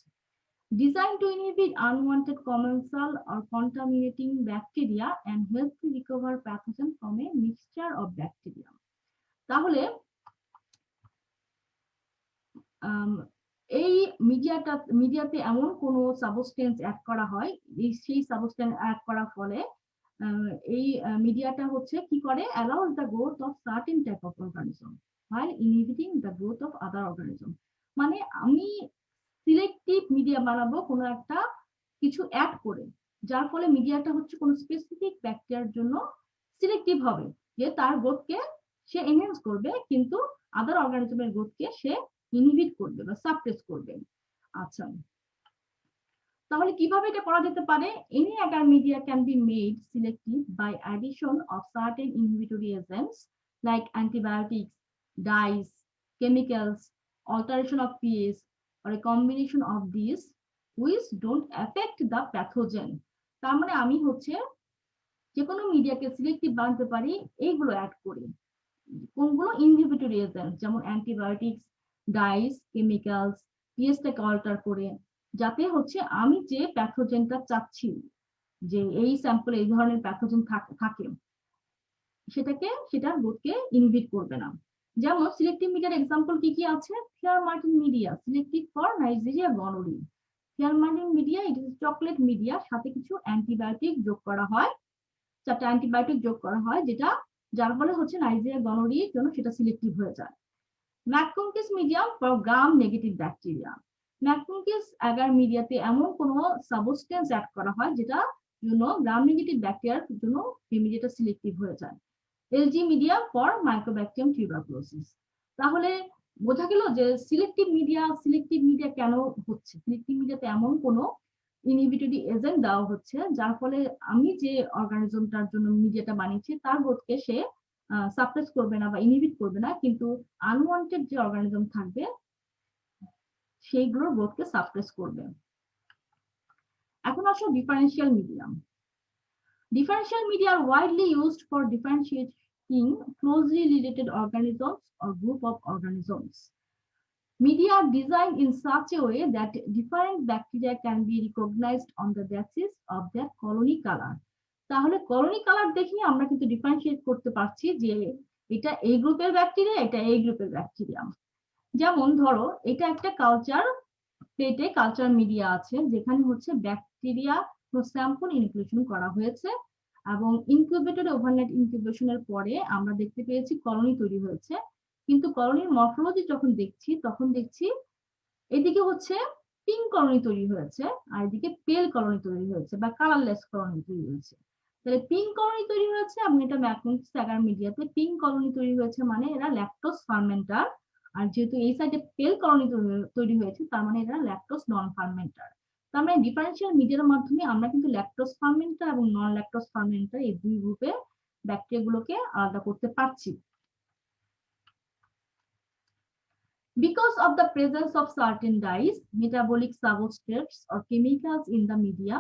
Designed to inhibit unwanted commensal or contaminating bacteria and help to recover pathogen from a mixture of bacteria. তাহলে এই মিডিয়াতে এমন কোনো substance add করা হয়, সেই substance add করার ফলে এই মিডিয়াটা হচ্ছে কি করে, allows the growth of certain type of organism while inhibiting the growth of other organism। মানে আমি সিলেক্টিভ মিডিয়া বানাবো কোনো একটা কিছু অ্যাড করে, যার ফলে মিডিয়াটা হচ্ছে কোনো স্পেসিফিক ব্যাকটেরিয়ার জন্য সিলেক্টিভ হবে, যে তার গ্রোথকে সে এনহ্যান্স করবে, কিন্তু আদার অর্গানিজমের গ্রোথকে সে ইনহিবিট করবে বা সাপ্রেস করবে। আচ্ছা, তাহলে কিভাবে এটা করা যেতে পারে? Any agar media can be made selective by addition of certain inhibitory agents like antibiotics, dyes, chemicals, alteration of pH, or a combination of these which don't affect the pathogen। তার মানে আমি হচ্ছে যে কোনো মিডিয়াকে সিলেক্টিভ বানাতে পারি এইগুলো অ্যাড করে। কোনগুলো? ইনহিবিটরি এজেন্ট, যেমন অ্যান্টিবায়োটিক্স, ডাইস, কেমিক্যালস, পিএইচটাকে অল্টার করে, যাতে হচ্ছে আমি যে প্যাথোজেনটা চাচ্ছি যে এই স্যাম্পলে এই ধরনের প্যাথোজেন থাকে সেটার গ্রোথকে ইনহিবিট করবে না। যেমন সিলেক্টিভ মিডিয়ার এক্সাম্পল কি কি আছে? Thayer Martin media selective for Neisseria gonorrhoeae. Thayer Martin media it is chocolate media, সাথে কিছু অ্যান্টিবায়োটিক যোগ করা হয়, 4টা অ্যান্টিবায়োটিক যোগ করা হয়, যেটা যার ফলে হচ্ছে নাইজেরিয়া গনোরির জন্য সেটা সিলেক্টিভ হয়ে যায়। MacConkey's medium for gram negative bacteria. MacConkey's agar মিডিয়াতে এমন কোনো সাবস্টেন্স অ্যাড করা হয় যেটা জন্য গ্রাম নেগেটিভ ব্যাকটেরিয়ার জন্য এই মিডিয়াটা সিলেক্টিভ হয়ে যায়। LG media for mycobacterium tuberculosis. তাহলে বোঝা গেল যে সিলেক্টিভ মিডিয়া কেন হচ্ছে। সিলেক্টিভ মিডিয়াতে এমন কোনো ইনহিবিটরি এজেন্ট দেওয়া হচ্ছে যার ফলে আমি যে অর্গানিজমটার জন্য মিডিয়াটা বানিয়েছি তার গ্রোথকে সে সাপ্রেস করবে না বা ইনহিবিট করবে না, কিন্তু আনওয়ান্টেড যে অর্গানিজম থাকবে সেইগুলোর গ্রোথকে সাপ্রেস করবে। এখন আসো differential medium. Differential media are widely used for differentiating closely related organisms or group of organisms. Media are designed in such a way that different bacteria can be recognized on the basis of their colony color. তাহলে colony colour দেখে আমরা কিন্তু differentiate করতে পারছি যে এটা এই গ্রুপের ব্যাকটেরিয়া, এটা এই গ্রুপের ব্যাকটেরিয়া। যেমন ধরো এটা একটা কালচার প্লেটে কালচার মিডিয়া আছে, যেখানে হচ্ছে ব্যাকটেরিয়া স্যাম্পল ইনকিউবেশন করা হয়েছে, এবং ইনকিউবেটরে ওভারনাইট ইনকিউবেশনের পরে আমরা দেখতে পেয়েছি কলোনি তৈরি হয়েছে। কিন্তু কলোনির মরফোলজি যখন দেখছি তখন দেখছি এদিকে হচ্ছে পিঙ্ক কলোনি তৈরি হয়েছে আর এদিকে পেল কলোনি তৈরি হয়েছে বা কালারলেস কলোনি তৈরি হয়েছে। তাহলে পিঙ্ক কলোনি তৈরি হয়েছে এবং এটা ম্যাককুঙ্কিস অ্যাগার মিডিয়াতে পিঙ্ক কলোনি তৈরি হয়েছে, মানে এরা ল্যাকটোজ ফার্মেন্টার। আর যেহেতু এই সাইডে পেল কলোনি তৈরি হয়েছে তার মানে এরা ল্যাকটোজ নন ফার্মেন্টার। তার মানে ডিফারেন্সিয়াল মিডিয়ার মাধ্যমে আমরা কিন্তু ল্যাকটোজ ফার্মেন্টার এবং নন ল্যাকটোজ ফার্মেন্টার এই দুই গ্রুপে ব্যাকটেরিয়া গুলোকে আলাদা করতে পারছি। Because of the presence of certain dyes, metabolic substrates or chemicals in the media,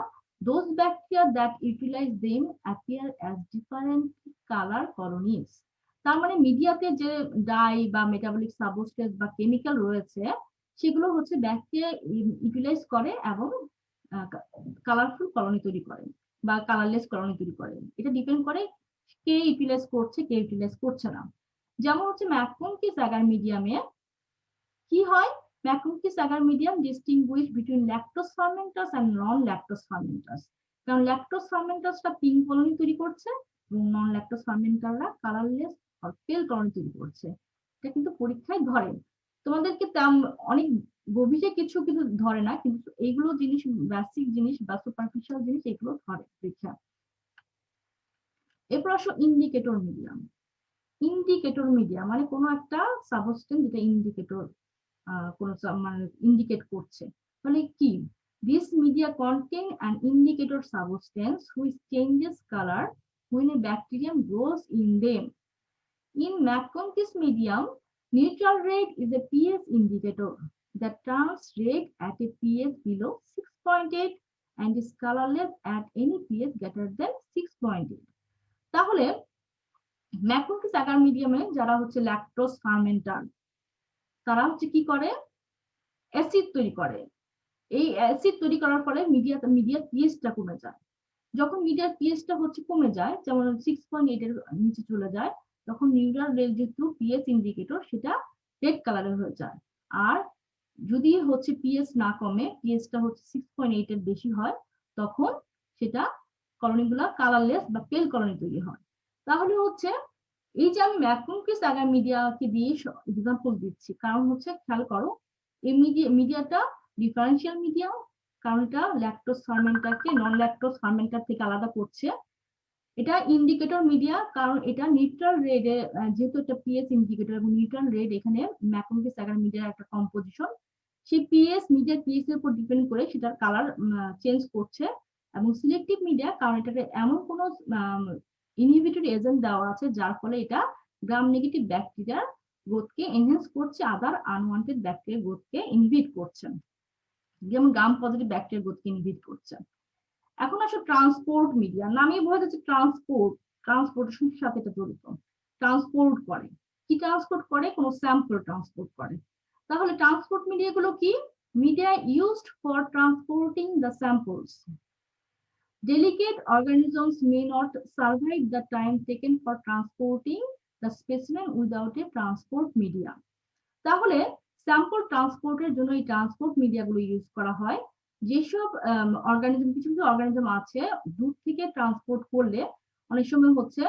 those bacteria that utilize them appear as different color colonies. তার মানে মিডিয়াতে যে ডাই বা মেটাবলিক সাবস্টেন্স বা কেমিক্যাল রয়েছে সেগুলো হচ্ছে ব্যাকটেরিয়া ইউটিলাইজ করে এবং কালারফুল কলোনি তৈরি করে বা কালারলেস কলোনি তৈরি করে। এটা ডিপেন্ড করে কে ইউটিলাইজ করছে কে ইউটিলাইজ করছে না। যেমন হচ্ছে ম্যাককুঙ্কিস অ্যাগার মিডিয়ামে কি হয়, MacConkey's agar medium distinguish between lactose fermenters and non lactose fermenters. কারণ ল্যাকটোজ ফার্মেন্টাসটা পিঙ্ক কলোনি তৈরি করছে এবং নন ল্যাকটোজ ফার্মেন্টাররা কালারলেস আর পেল কলোনি তৈরি করছে। এটা কিন্তু পরীক্ষায় ধরে, তোমাদেরকে অনেক গভীরে কিছু কিন্তু ধরে না, কিন্তু এইগুলো জিনিস বেসিক জিনিস বা সুপারফিশিয়াল জিনিস এগুলো ধরে পরীক্ষা। এরপর আসো ইন্ডিকেটর মিডিয়াম। ইন্ডিকেটর মিডিয়া মানে কোনো একটা সাবস্টেন্স যেটা ইন্ডিকেটর কোন মানে ইন্ডিকেট করছে, তাহলে কি? This media contain an indicator substance which changes color when a bacterium grows in them. In ম্যাককুঙ্কিস medium, neutral red is a pH indicator that turns red at a pH below 6.8 and is colorless at any pH greater than 6.8. তাহলে ম্যাককুঙ্কিস Agar মিডিয়ামে যারা হচ্ছে lactose ফার্মেন্টার তারা হচ্ছে কি করে, acid তৈরি করে। এই অ্যাসিড তৈরি করার ফলে মিডিয়ার পিএইচটা কমে যায়। যখন মিডিয়ার পিএইচটা হচ্ছে কমে যায়, যেমন 6.8 এর নিচে চলে যায়, তখন নিউরাল রেল যেহেতু পিএইচ ইন্ডিকেটর সেটা রেড কালারের হয়ে যায়। আর যদি হচ্ছে পিএইচ না কমে, পিএইচটা হচ্ছে 6.8 এর বেশি হয়, তখন সেটা কলোনিগুলো কালারলেস বা পেল কলোনি তৈরি হয়। তাহলে হচ্ছে এই যে আমি ম্যাকুনকিস আগার মিডিয়াকে দিয়ে এক্সাম্পল দিচ্ছি, কারণ হচ্ছে খেয়াল করো এই মিডিয়াটা ডিফারেন্সিয়াল মিডিয়া, কারণ এটা ল্যাকটোজ ফার্মেন্টারকে নন ল্যাকটোজ ফার্মেন্টার থেকে আলাদা করছে। এটা ইন্ডিকেটর মিডিয়া, কারণ এটা নিউট্রাল রেডে, যেহেতু এটা পিএইচ ইন্ডিকেটর এবং নিউট্রাল রেড এখানে ম্যাকুনকিস আগার মিডিয়ার একটা কম্পোজিশন, সেই পিএইচ মিডিয়ার পিএইচ এর উপর ডিপেন্ড করে সেটার কালার চেঞ্জ করছে। এবং সিলেক্টিভ মিডিয়া, কারণ এটাতে এমন কোনো ইনহিবিটরি এজেন্ট দেওয়া আছে যার ফলে এটা গ্রাম নেগেটিভ ব্যাকটেরিয়ার গ্রোথকে এনহ্যান্স করছে, আদার আনওয়ান্টেড ব্যাকটেরিয়া গ্রোথকে ইনহিবিট করছে, যেমন গ্রাম পজিটিভ ব্যাকটেরিয়া গ্রোথকে ইনহিবিট করছে। এখন আসলে ট্রান্সপোর্ট মিডিয়া, নামেই বোঝা যাচ্ছে ট্রান্সপোর্টেশনের সাথে এটা জড়িত। ট্রান্সপোর্ট করে কি? ট্রান্সপোর্ট করে কোনো স্যাম্পল ট্রান্সপোর্ট করে। তাহলে ট্রান্সপোর্ট মিডিয়া গুলো কি? Media used for transporting the samples. Delicate organisms may not survive the time taken for transporting the specimen without a transport media. তাহলে স্যাম্পল ট্রান্সপোর্টের জন্য এই ট্রান্সপোর্ট মিডিয়াগুলো ইউজ করা হয়। যেসব অর্গানিজম, কিছু কিছু অর্গানিজম আছে দূর থেকে ট্রান্সপোর্ট করলে অনেক সময় হচ্ছে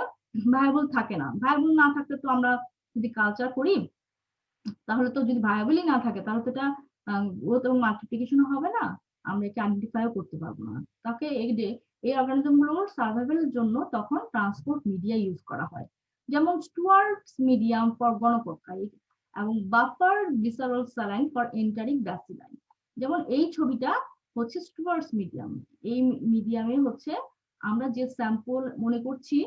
ভায়াবল থাকে না। ভায়াবল না থাকলে তো আমরা যদি কালচার করি, তাহলে তো যদি ভায়াবলই না থাকে তাহলে তো এটা গ্রোথ এবং মাল্টিপ্লিকেশন হবে না, আমরা একে আইডেন্টিফাইও করতে পারবো না। তাকে এই অর্গানিজম গুলোর সার্ভাইভালের জন্য তখন ট্রান্সপোর্ট মিডিয়া ইউজ করা হয়, যেমন স্টুয়ার্টস মিডিয়াম ফর গণপক্কাই এবং buffer visceral saline for enteric bacilli. যেমন এই ছবিটা হচ্ছে স্টুয়ার্টস মিডিয়াম। এই মিডিয়ামে হচ্ছে আমরা যে স্যাম্পল মনে করছি,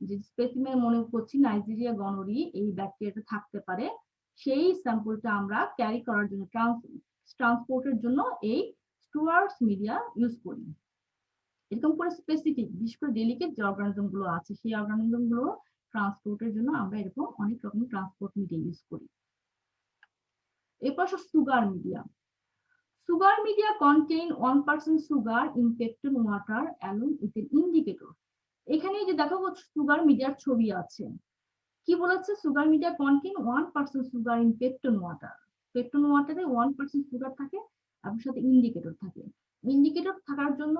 যে স্পেসিমেন মনে করছি নাইজেরিয়া গনোরি এই ব্যাকটেরিয়াটা থাকতে পারে, সেই স্যাম্পলটা আমরা ক্যারি করার জন্য ট্রান্সপোর্টের জন্য এই স্টুয়ার্টস মিডিয়া ইউজ করি। এরকম করে স্পেসিফিক, বিশেষ করে ডেলিকেট যে অর্গানিজম গুলো আছে সেই অর্গানিজম গুলো ট্রান্সপোর্টের জন্য আমরা এরকম অনেক রকম ট্রান্সপোর্ট মিডিয়া ইউজ করি। এরপর sugar media. Sugar media contain 1% sugar in peptone water along with an indicator. এখানে যে দেখো সুগার মিডিয়ার ছবি আছে, কি বলেছে? Sugar media contain 1% sugar in peptone water. Peptone ওয়াটারে 1% সুগার থাকে এবং সাথে ইন্ডিকেটর থাকে। ইন্ডিকেটর থাকার জন্য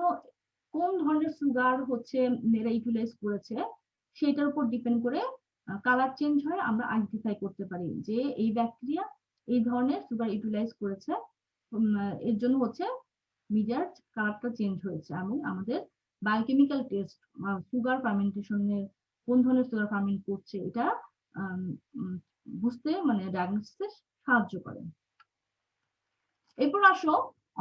কোন ধরনের সুগার হচ্ছে এরা ইউটিলাইজ করেছে সেটার উপর ডিপেন্ড করে কালার চেঞ্জ হয়, আমরা আইডেন্টিফাই করতে পারি যে এই ব্যাকটেরিয়া এই ধরনের সুগার ইউটিলাইজ করেছে, এর জন্য হচ্ছে মিডিয়ার কালারটা চেঞ্জ হয়েছে। এবং আমাদের বায়োকেমিক্যাল টেস্ট সুগার ফার্মেন্টেশনের কোন ধরনের সুগার ফার্মেন্ট করছে এটা বুঝতে, মানে ডায়াগনোসিসে সাহায্য করে। এরপর আসো,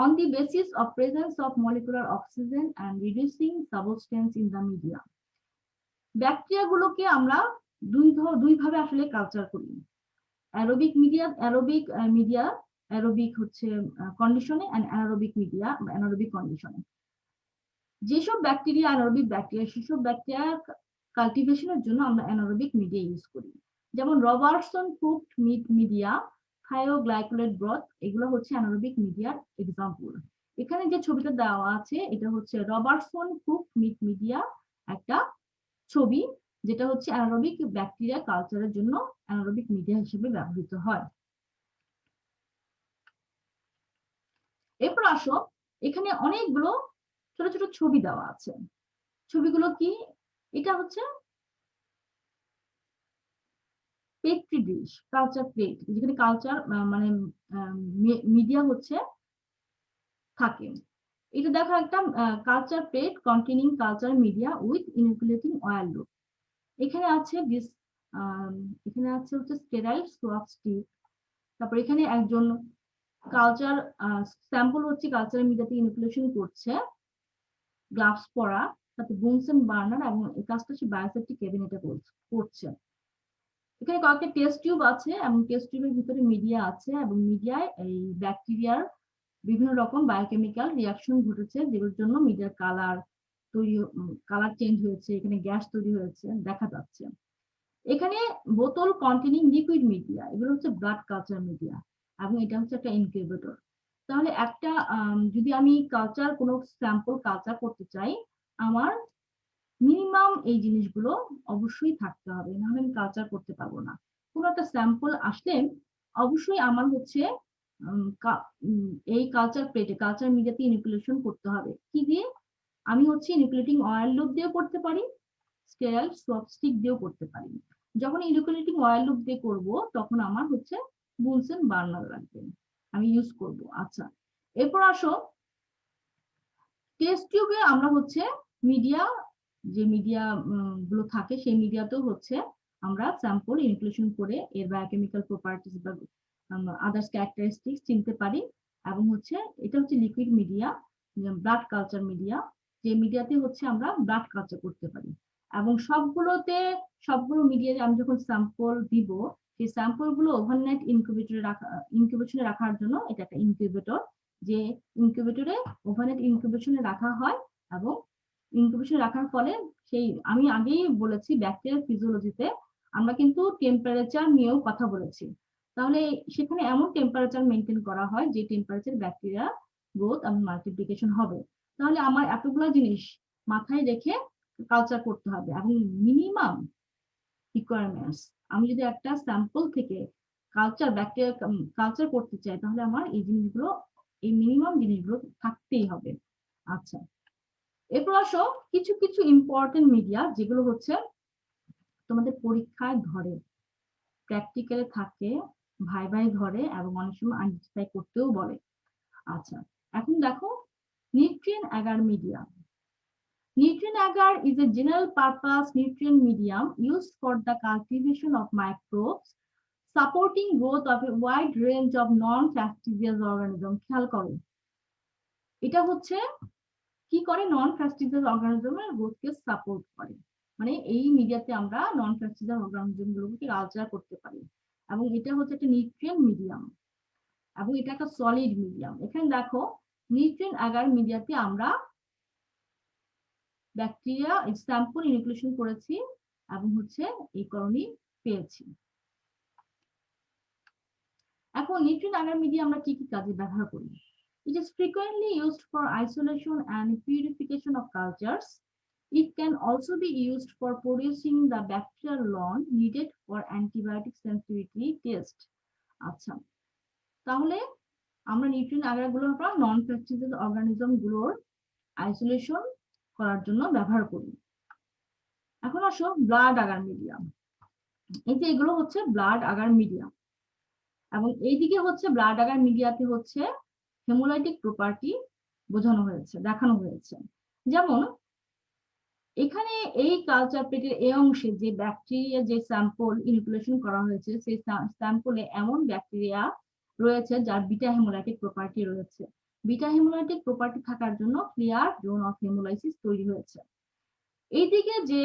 on the basis of presence of molecular oxygen and reducing substance in the media, bacteria গুলোকে আমরা দুই ভাবে আসলে কালচার করি। অ্যারোবিক মিডিয়া অ্যারোবিক হচ্ছে কন্ডিশনে এন্ড অ্যানারোবিক মিডিয়া অ্যানারোবিক কন্ডিশনে। যেসব ব্যাকটেরিয়া অ্যানারোবিক ব্যাকটেরিয়া, সেসব ব্যাকটেরিয়া কাল্টিভেশনের জন্য আমরা অ্যানারোবিক মিডিয়া ইউজ করি, যেমন Robertson cooked meat media, thioglycolate broth, এগুলো হচ্ছে অ্যানারোবিক মিডিয়ার এক্সাম্পল। এখানে যে ছবিটা দেওয়া আছে এটা হচ্ছে রবার্টসন কুকড মিট মিডিয়া একটা ছবি, যেটা হচ্ছে অ্যানারোবিক ব্যাকটেরিয়া কালচারের জন্য অ্যানারোবিক মিডিয়া হিসেবে ব্যবহৃত হয়। এরপর আসো, এখানে অনেকগুলো ছোট ছোট ছবি দেওয়া আছে। ছবিগুলো কি? এটা হচ্ছে পেট্রি ডিশ, কালচার প্লেট, যেখানে কালচার মানে মিডিয়া হচ্ছে থাকে। এটা দেখো একটা culture plate containing culture media with inoculating oil loop. এখানে আছে এখানে আছে হচ্ছে স্টেরাইল সোয়াব স্টিক। তারপর এখানে একজন কালচার স্যাম্পল হচ্ছে কালচার মিডিয়াতে ইনোকুলেশন করছে, গ্লাভস পরা, তাতে বুনসেন বার্নার, এবং এই কাজটা সে বায়োসেফটি ক্যাবিনেটে করছে। এখানে কয়েকটা টেস্ট টিউব আছে এবং টেস্ট টিউবের ভিতরে মিডিয়া আছে, এবং মিডিয়ায় এই ব্যাকটেরিয়ার বিভিন্ন রকম বায়োকেমিক্যাল রিয়াকশন ঘটেছে, যেগুলোর জন্য মিডিয়ার কালার চেঞ্জ হয়েছে, এখানে গ্যাস তৈরি হয়েছে দেখা যাচ্ছে। এখানে বোতল কন্টেনিং লিকুইড মিডিয়া, এগুলো হচ্ছে ব্লাড কালচার মিডিয়া, এবং এটা হচ্ছে একটা ইনকিউবেটর। তাহলে একটা যদি আমি কালচার কোনো স্যাম্পল কালচার করতে চাই, আমার মিনিমাম এই জিনিসগুলো অবশ্যই থাকতে হবে, নাহলে আমি কালচার করতে পারবো না। কোনো একটা স্যাম্পল আসলে অবশ্যই আমার হচ্ছে এই কালচার প্লেটে কালচার মিডিয়াতে ইনিকুলেশন করতে হবে। কি দিয়ে? আমি হচ্ছে ইনিকুলেটিং অয়েল লুপ দিয়েও করতে পারি, স্টেরাইল সোয়াপ স্টিক দিয়েও করতে পারি। যখন ইনিকুলেটিং অয়েল লুপ দিয়ে করব তখন আমার হচ্ছে বুনসেন বার্নার লাগবে, আমি ইউজ করব। আচ্ছা, এরপর আসো টেস্ট টিউবে আমরা হচ্ছে মিডিয়া, যে মিডিয়া গুলো থাকে সেই মিডিয়াতেও হচ্ছে আমরা স্যাম্পল ইনক্লুশন করে এর বায়োকেমিক্যাল প্রপার্টিজ বা আদার্স ক্যারেক্টারিস্টিক্স চিনতে পারি। এবং হচ্ছে এটা হচ্ছে liquid media, blood culture media, যে মিডিয়াতে হচ্ছে আমরা ব্লাড কালচার করতে পারি। এবং সবগুলো মিডিয়াতে আমি যখন স্যাম্পল দিব, সেই স্যাম্পল গুলো ওভারনাইট ইনকিউবেশনে রাখার জন্য এটা একটা ইনকিউবেটর, যে ইনকিউবেটরে ওভারনাইট ইনকিউবেশনে রাখা হয়। এবং ইনকিউবেশনে রাখার ফলে সেই আমি আগেই বলেছি ব্যাকটেরিয়াল ফিজিওলজিতে আমরা কিন্তু টেম্পারেচার নিয়েও কথা বলেছি। তাহলে সেখানে এমন টেম্পারেচার মেনটেন করা হয় যে টেম্পারেচার ব্যাকটেরিয়া গ্রোথ এবং মাল্টিপ্লিকেশন হবে। তাহলে আমার এতগুলো জিনিস মাথায় রেখে কালচার করতে হবে। এবং মিনিমাম রিকোয়ারমেন্টস, আমি যদি একটা স্যাম্পল থেকে কালচার ব্যাকটেরিয়া কালচার করতে চাই, তাহলে আমার এই জিনিসগুলো, এই মিনিমাম জিনিসগুলো থাকতেই হবে। আচ্ছা, এরপর আসো কিছু কিছু ইম্পর্টেন্ট মিডিয়া যেগুলো হচ্ছে তোমাদের পরীক্ষায় ধরে, প্র্যাকটিক্যালে থাকে, ভাই ধরে, এবং অনেক সময় আইডেন্টিফাই করতেও বলে। আচ্ছা, এখন দেখো nutrient agar media. Nutrient agar is a general purpose nutrient medium used for the cultivation of microbes, supporting growth of a wide range of non-fastidious organisms. খেয়াল করো, এটা হচ্ছে কি করে? নন ফ্যাস্টিডিয়াস অর্গানিজমের গ্রোথকে সাপোর্ট করে। মানে এই মিডিয়াতে আমরা নন ফ্যাস্টিডিয়াস অর্গানিজম গুলোকে কালচার করতে পারি। এবং এটা হচ্ছে একটা নিউট্রিয়েন্ট মিডিয়াম, এবং এটা একটা সলিড মিডিয়াম। এখানে দেখো নিউট্রিয়েন্ট আগার মিডিয়াতে আমরা ব্যাকটেরিয়া স্যাম্পল ইনক্লুশন করেছি এবং হচ্ছে এই করণী পেয়েছি। এখন নিউট্রিয়েন্ট আগার মিডিয়া আমরা কি কি কাজে ব্যবহার করি? It is frequently used for isolation and purification of cultures. It can also be used for producing the bacterial lawn needed for antibiotic sensitivity test. আচ্ছা, তাহলে আমরা নিউট্রিয়েন্ট আগার গুলো আমরা নন ফ্যাস্টিডিয়াস অর্গানিজম গুলোর আইসোলেশন করার জন্য ব্যবহার করি। এখন আসো ব্লাড আগার মিডিয়াম। এই যে এগুলো হচ্ছে ব্লাড আগার মিডিয়াম, এবং এইদিকে হচ্ছে ব্লাড আগার মিডিয়াতে হচ্ছে হেমোলাইটিক প্রপার্টি বোঝানো হয়েছে, দেখানো হয়েছে। যেমন এখানে এই কালচার প্লেটের এই অংশে যে ব্যাকটেরিয়া যে স্যাম্পল ইনকুলেশন করা হয়েছে, সেই স্যাম্পলে এমন ব্যাকটেরিয়া রয়েছে যার বিটা হেমোলাইটিক প্রপার্টি রয়েছে। বিটা হেমোলাইটিক প্রপার্টি থাকার জন্য ক্লিয়ার জোন অফ হেমোলাইসিস তৈরি হয়েছে। এইদিকে যে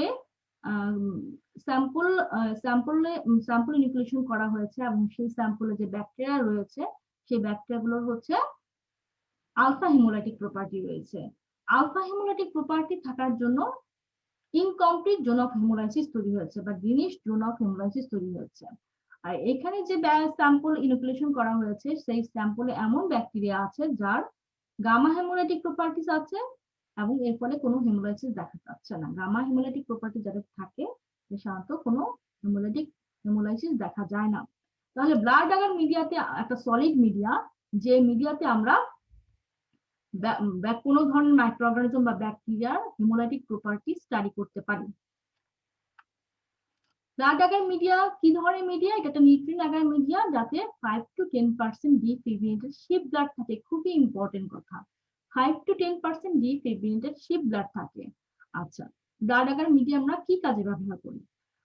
স্যাম্পল ইনক্লুশন করা হয়েছে এবং সেই স্যাম্পলে যে ব্যাকটেরিয়া রয়েছে, সেই ব্যাকটেরিয়াগুলোর হচ্ছে আলফা হেমোলাইটিক প্রপার্টি রয়েছে। আলফা হেমোলাইটিক প্রপার্টি থাকার জন্য ইনকমপ্লিট জোন অফ হেমোলাইসিস তৈরি হয়েছে বা গ্রিনিশ জোন অফ হেমোলাইসিস তৈরি হয়েছে। আর এখানে যে স্যাম্পল ইনক্লুশন করা হয়েছে, সেই স্যাম্পলে এমন ব্যাকটেরিয়া আছে যার গামা হেমোলাইটিক প্রপার্টিস আছে, এবং এর ফলে কোনো হেমোলাইসিস দেখা যাচ্ছে না। গামা হেমোলাইটিক প্রপার্টি যাদের থাকে সাধারণত কোনো হেমোলাইসিস দেখা যায় না। তাহলে ব্লাড আগার মিডিয়াতে একটা সলিড মিডিয়া, যে মিডিয়াতে আমরা কোনো ধরনের মাইক্রো অর্গানিজম বা ব্যাকটেরিয়ার হেমোলাইটিক প্রপার্টি স্টাডি করতে পারি। ব্লাড আগার মিডিয়া কি ধরনের মিডিয়া? এটা একটা নিউট্রিয়েন্ট আগার মিডিয়া যাতে 5 to 10% ডিফিব্রিনেটেড শিপ ব্লাড থাকে। খুবই ইম্পর্টেন্ট কথা, 5 to 10% ডিফিব্রিনেটেড শিপ ব্লাড থাকে। আচ্ছা, ব্লাড আগার মিডিয়া আমরা কি কাজে ব্যবহার করি?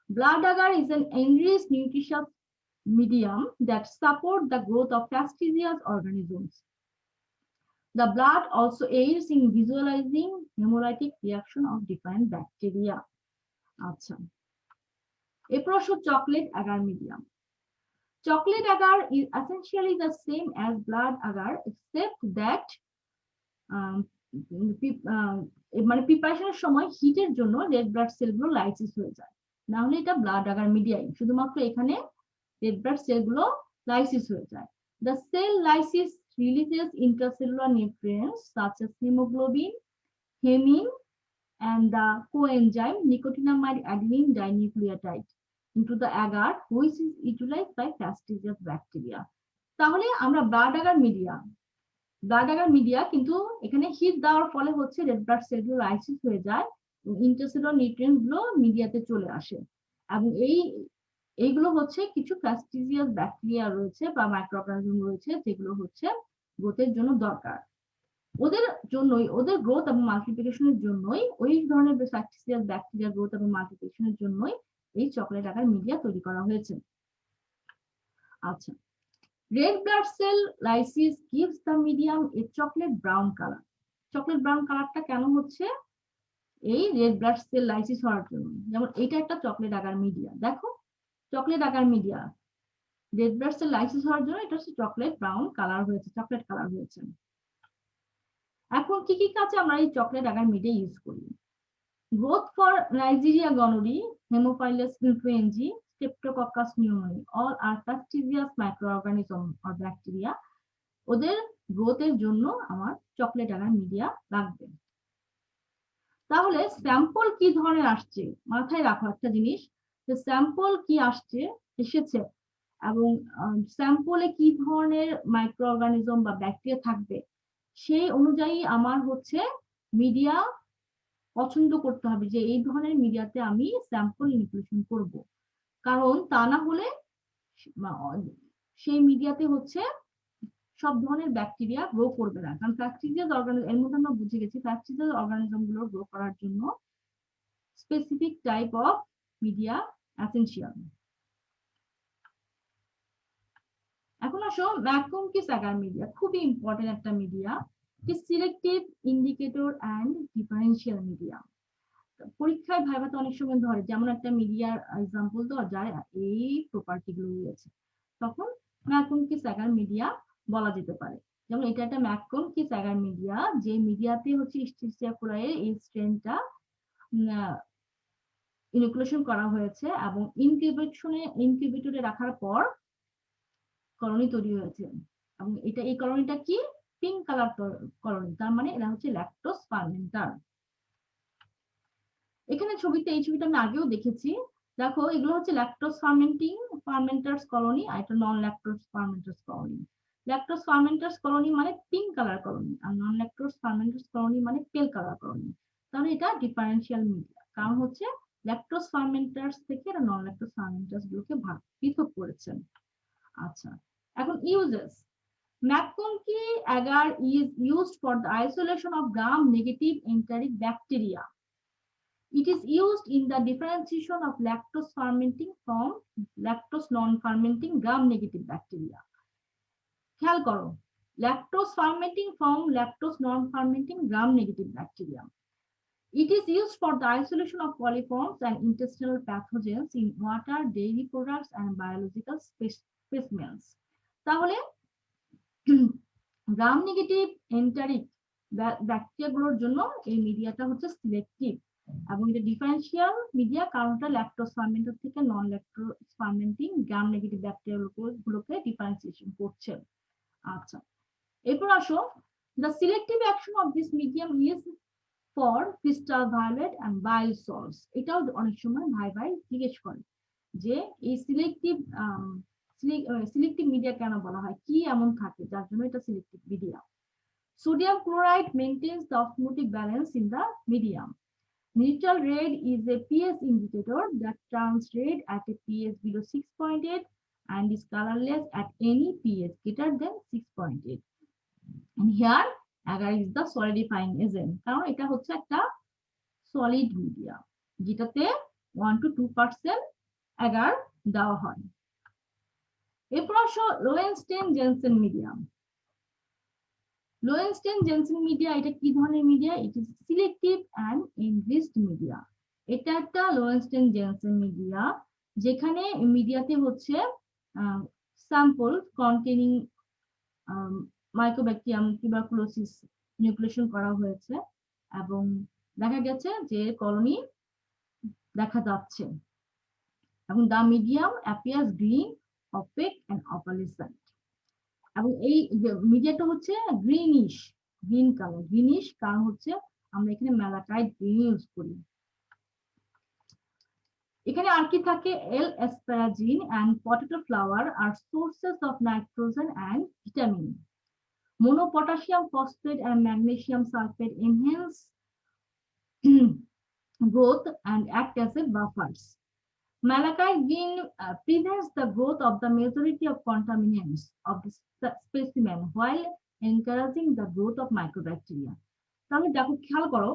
Blood agar is an enriched nutritious medium that support the growth of fastidious organisms. The blood also aids in visualizing hemolytic reaction of different bacteria. আচ্ছা, এরপর আসো chocolate agar medium. Chocolate agar is essentially the same as blood agar except that মানে প্রিপারেশনের সময় হিটের জন্য red blood সেলগুলো lysis হয়ে যায়, না হলে এটা ব্লাড আগার মিডিয়াই, শুধুমাত্র এখানে রেড ব্লাড সেলগুলো লাইসিস হয়ে যায়। The cell lysis releases intracellular nutrients such as hemoglobin, hemin, and the coenzyme nicotinamide adenine dinucleotide into the agar, which is utilized by fastidious bacteria. তাহলে আমরা ব্লাড আগার মিডিয়া কিন্তু এখানে hit দেওয়ার ফলে হচ্ছে রেড ব্লাড সেলগুলো lysis হয়ে যায়, ইন্টারসেলুলার নিউট্রিয়েন্ট গুলো মিডিয়াতে চলে আসে, এবং এইগুলো হচ্ছে কিছু ফ্যাস্টিজিয়াস ব্যাকটেরিয়া রয়েছে বা মাইক্রোঅর্গানিজম রয়েছে যেগুলো হচ্ছে গ্রোথের জন্য দরকার। ওদের জন্যই, ওদের গ্রোথ এবং মাল্টিপ্লিকেশনের জন্যই, ওই ধরনের ফ্যাস্টিজিয়াস ব্যাকটেরিয়া গ্রোথ এবং মাল্টিপ্লিকেশনের জন্যই এই চকলেট আকার মিডিয়া তৈরি করা হয়েছে। আচ্ছা, red blood cell lysis gives the medium a chocolate brown color. Chocolate brown কালারটা কেন হচ্ছে? এই রেড ব্লাড সেল লাইসিস হওয়ার জন্য। যেমন এটা একটা চকলেট আকার মিডিয়া, দেখো chocolate agar media, red blood cell lysis হওয়ার জন্য এটা হচ্ছে চকলেট ব্রাউন কালার হয়েছে, চকলেট কালার হয়েছে। এখন কি কি কাজে আমরা এই চকলেট আকার মিডিয়া ইউজ করি? Growth for Neisseria gonorrhoeae, haemophilus influenzae, Streptococcus pneumoniae, all are fastidious microorganism or bacteria. ওদের গ্রোথের জন্য আমার চকলেট আকার মিডিয়া লাগবে। তাহলে স্যাম্পল কি ধরনের আসছে মাথায় রাখো একটা জিনিস, যে স্যাম্পল কি এসেছে এবং স্যাম্পলে কি ধরনের মাইক্রোঅর্গানিজম বা ব্যাকটেরিয়া থাকবে সেই অনুযায়ী আমার হচ্ছে মিডিয়া পছন্দ করতে হবে, যে এই ধরনের মিডিয়াতে আমি স্যাম্পল ইনক্লুশন করব। কারণ তা না হলে সেই মিডিয়াতে হচ্ছে সব ধরনের ব্যাকটেরিয়া গ্রো করবে না। কারণ ফ্যাস্টিজিয়াস অর্গানিজম, এর মধ্যে আমরা বুঝে গেছি ফ্যাস্টিজিয়াস অর্গানিজম গুলো গ্রো করার জন্য specific type of media essential. এখন আসো ম্যাককনকিস আগার মিডিয়া, খুবই ইম্পর্টেন্ট একটা media, selective indicator and differential media. পরীক্ষায় ভাইভাতে অনেক সময় ধরে, যেমন একটা মিডিয়ার এক্সাম্পল দেওয়া যায় এই প্রপার্টি গুলো রয়েছে, তখন ম্যাককনকিস আগার মিডিয়া বলা যেতে পারে। যেমন এটা একটা ম্যাককনকিস আগার মিডিয়া, যে মিডিয়াতে হচ্ছে ইস্টিরিয়া কোলাই এই স্ট্রেনটা ইনকুলেশন করা হয়েছে এবং ইনকিউবেটরে রাখার পর কলোনি তৈরি হয়েছে, এবং এই কলোনিটা কি পিঙ্ক কালার কলোনি, তার মানে এটা হচ্ছে ল্যাকটোজ ফার্মেন্টার। এখানে এই ছবিটা আমি আগেও দেখেছি, দেখো এগুলো হচ্ছে ল্যাকটোজ ফার্মেন্টার্স কলোনি, আর এটা নন ল্যাকটোজ ফার্মেন্টার্স কলোনি। ল্যাকটোজ ফার্মেন্টার্স কলোনি মানে পিঙ্ক কালার কলোনি, আর নন ল্যাকটোজ ফার্মেন্টার্স কলোনি মানে পেল কালার কলোনি। তাহলে এটা ডিফারেন্সিয়াল মিডিয়া, কারণ হচ্ছে ল্যাকটোজ ফার্মেন্টার্স থেকে এটা নন ল্যাকটোজ ফার্মেন্টার্স গুলোকে পৃথক করেছেন। আচ্ছা, এখন uses. ম্যাককনকি agar is used for the isolation of gram-negative enteric bacteria. It is used in the differentiation of lactose fermenting from lactose non-fermenting gram-negative bacteria. খেয়াল করো, lactose fermenting from lactose non-fermenting gram-negative bacteria. It is used for the isolation of coliforms and intestinal pathogens in water, dairy products, and biological specimens. তাহলে gram negative enteric bacteria গুলোর জন্য এই মিডিয়াটা হচ্ছে selective, এবং এটা ডিফারেন্সিয়াল মিডিয়া, কারণ এটা ল্যাকটোজ ফার্মেন্টার থেকে নন ল্যাকটোজ ফার্মেন্টিং গ্রাম নেগেটিভ ব্যাকটেরিয়া গুলোকে ডিফারেন্সিয়েশন করছে। আচ্ছা, এরপর আসো, the selective action of this medium is for crystal violet and bile salts. এটাও অনেক সময় ভাই জিজ্ঞেস করে যে এই সিলেক্টিভ মিডিয়া কেন বলা হয়, কি এমন থাকে যার জন্য এটা selective media. Sodium chloride maintains the osmotic balance in the medium. Neutral red is a pH indicator that turns red at a pH below 6.8 and is colorless at any pH greater than 6.8. And here agar is the solidifying agent, কারণ এটা হচ্ছে একটা solid media যেটাতে 1 to 2% agar দেওয়া হয়। এরপর আসো লোয়েনস্টেইন-জেনসেন media. লোয়েনস্টেইন-জেনসেন media এটা কি ধরনের media? It is selective and enriched media. এটা একটা লোয়েনস্টেইন-জেনসেন মিডিয়া, যেখানে মিডিয়াতে হচ্ছে sample containing mycobacterium tuberculosis nucleation করা হয়েছে এবং দেখা গেছে যে কলোনি দেখা যাচ্ছে, এবং the medium appears green, opaque and opalescent. এবং এই মিডিয়াটা হচ্ছে গ্রিন কারণ হচ্ছে আমরা এখানে ম্যালাকাইট গ্রিন ইউজ করি। এখানে আর কি থাকে, L asparagine and potato flour আর sources of nitrogen and vitamin. Monopotassium phosphate and magnesium sulfate enhance growth and act as a buffers. Malachite green prevents the growth of the majority of contaminants of the specimen while encouraging the growth of microbacteria. তাহলে দেখো খেয়াল করো,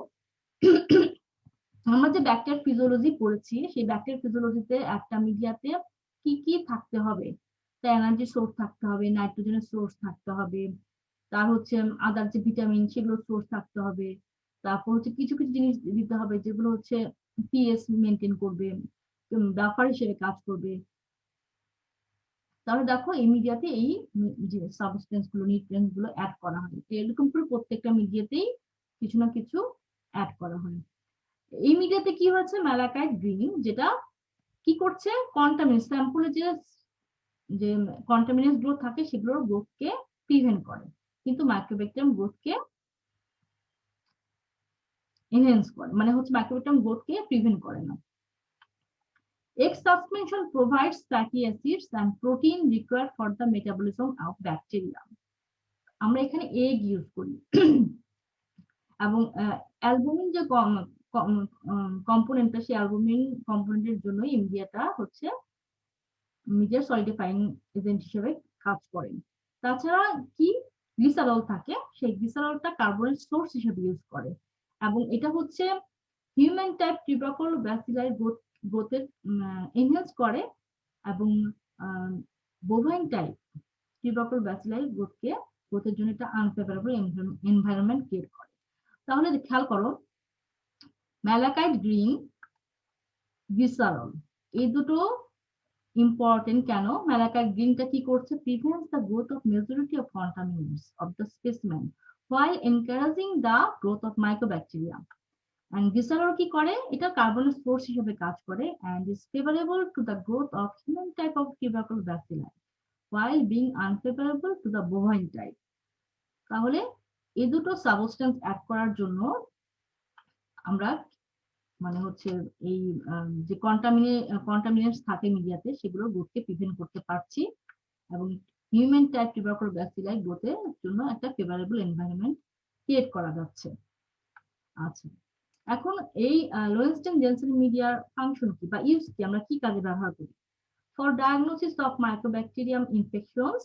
আমরা যে bacterial physiology পড়েছি সেই bacterial ফিজিওলজিতে একটা মিডিয়াতে কি কি থাকতে হবে, এনার্জি সোর্স থাকতে হবে, নাইট্রোজেনের সোর্স থাকতে হবে, তার হচ্ছে আদার যে ভিটামিন সেগুলো সোর্স থাকতে হবে, তারপর হচ্ছে কিছু কিছু জিনিস দিতে হবে যেগুলো হচ্ছে পিএইচ মেনটেন করবে, বাফার হিসেবে কাজ করবে। তাহলে দেখো এই মিডিয়াতে এই যে সাবস্টেন্স গুলো, নিউট্রিয়েন্টস গুলো অ্যাড করা হয়, এরকম করে প্রত্যেকটা মিডিয়াতেই কিছু না কিছু অ্যাড করা হয়। এই মিডিয়াতে কি হচ্ছে, ম্যালাকাইট গ্রিন যেটা কি করছে, কন্টামিনেন্ট স্যাম্পলে যে কন্টামিনেন্টস গুলো থাকে সেগুলোর গ্রোথকে প্রিভেন্ট করে, কিন্তু মাইক্রোব্যাকটেরিয়াম গ্রোথকে এনহ্যান্স করে, মানে হচ্ছে মাইক্রোব্যাকটেরিয়াম গ্রোথকে প্রিভেন্ট করে না। Egg suspension provides fatty acids and protein required for the metabolism of bacteria. আমরা এখানে এগ ইউজ করি এবং অ্যালবুমিন যে কম্পোনেন্টটা, সেই অ্যালবুমিন কম্পোনেন্টের জন্য মিডিয়াটা হচ্ছে মিডিয়া সলিডিফাইং এজেন্ট হিসেবে কাজ করে। তাছাড়া কি গ্লিসারল থাকে, সেই গ্লিসারলটা কার্বনের সোর্স হিসেবে ইউজ করে এবং এটা হচ্ছে হিউম্যান টাইপ টিউবারকুল ব্যাসিলাই গ্রোথের এনহ্যান্স করে এবং বোভাইন টাইপ টিউবারকুল ব্যাসিলাই গ্রোথের জন্য এটা আনফেভারেবল এনভায়রনমেন্ট ক্রিয়েট করে। তাহলে খেয়াল করো, ম্যালাকাইট গ্রিন, গ্লিসারল এই দুটো ইম্পর্টেন্ট কেন? ম্যালাকাইট গ্রিনটা কি করছে, prevents the growth of majority of contaminants of the specimen while encouraging the growth of mycobacteria. And glycerol কি করে, এটা কার্বনের সোর্স হিসেবে কাজ করে and is favorable to the growth of human type of tubercle bacilli while being unfavorable to the bovine type. তাহলে এই দুটো সাবস্টেন্স অ্যাড করার জন্য আমরা মানে হচ্ছে এই যে কন্টামিনেন্টস থাকে মিডিয়াতে সেগুলো গ্রোথকে প্রিভেন্ট করতে পারছি এবং হিউম্যান টাইপ টিউবারকুল ব্যাসিলাই গ্রোথের জন্য একটা ফেভারেবল এনভায়রনমেন্ট ক্রিয়েট করা যাচ্ছে। আচ্ছা, এখন এই লোয়েনস্টেইন-জেনসেন মিডিয়ার ফাংশন কি বা ইউজ কি, আমরা কি কাজে ব্যবহার করি? For diagnosis of mycobacterium infections,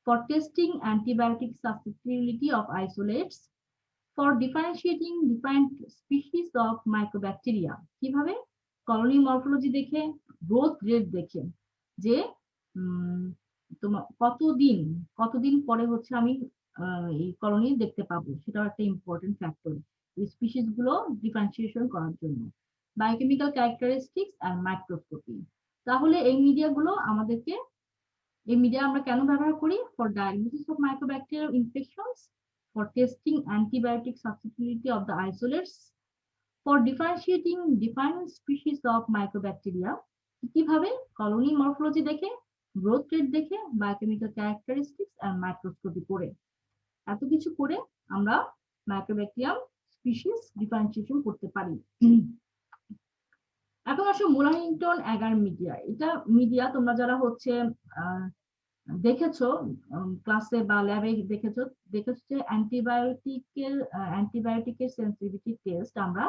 for testing antibiotic susceptibility of isolates, for differentiating different species of mycobacteria. কিভাবে? কলোনি মরফোলজি দেখে, গ্রোথ রেট দেখে, যে তোমার কতদিন পরে হচ্ছে আমি এই কলোনি দেখতে পাবো, সেটাও একটা ইম্পর্টেন্ট ফ্যাক্টর এই স্পিসিস গুলো ডিফারেন্সিয়েশন করার জন্য। Biochemical characteristics and microscopy. তাহলে এই মিডিয়াগুলো আমাদেরকে, এই মিডিয়া আমরা কেন ব্যবহার করি? For diagnosis of mycobacterial infections, for testing antibiotic susceptibility of the isolates, for differentiating different species of microbacteria, কিভাবে? কলোনি মরফোলজি দেখে, গ্রোথ রেট দেখে, বায়োকেমিক্যাল ক্যারেক্টারিস্টিক্স এন্ড মাইক্রোস্কোপি করে, এত কিছু করে আমরা মাইক্রোব্যাকটেরিয়াম স্পিসিস ডিফারেন্সিয়েশন করতে পারি। এখন আসো মুলাহিংটন অ্যাগার মিডিয়া। এটা মিডিয়া তোমরা যারা হচ্ছে দেখেছো ক্লাসে বা ল্যাবে দেখেছো যে অ্যান্টিবায়োটিকের সেন্সিটিভিটি টেস্ট আমরা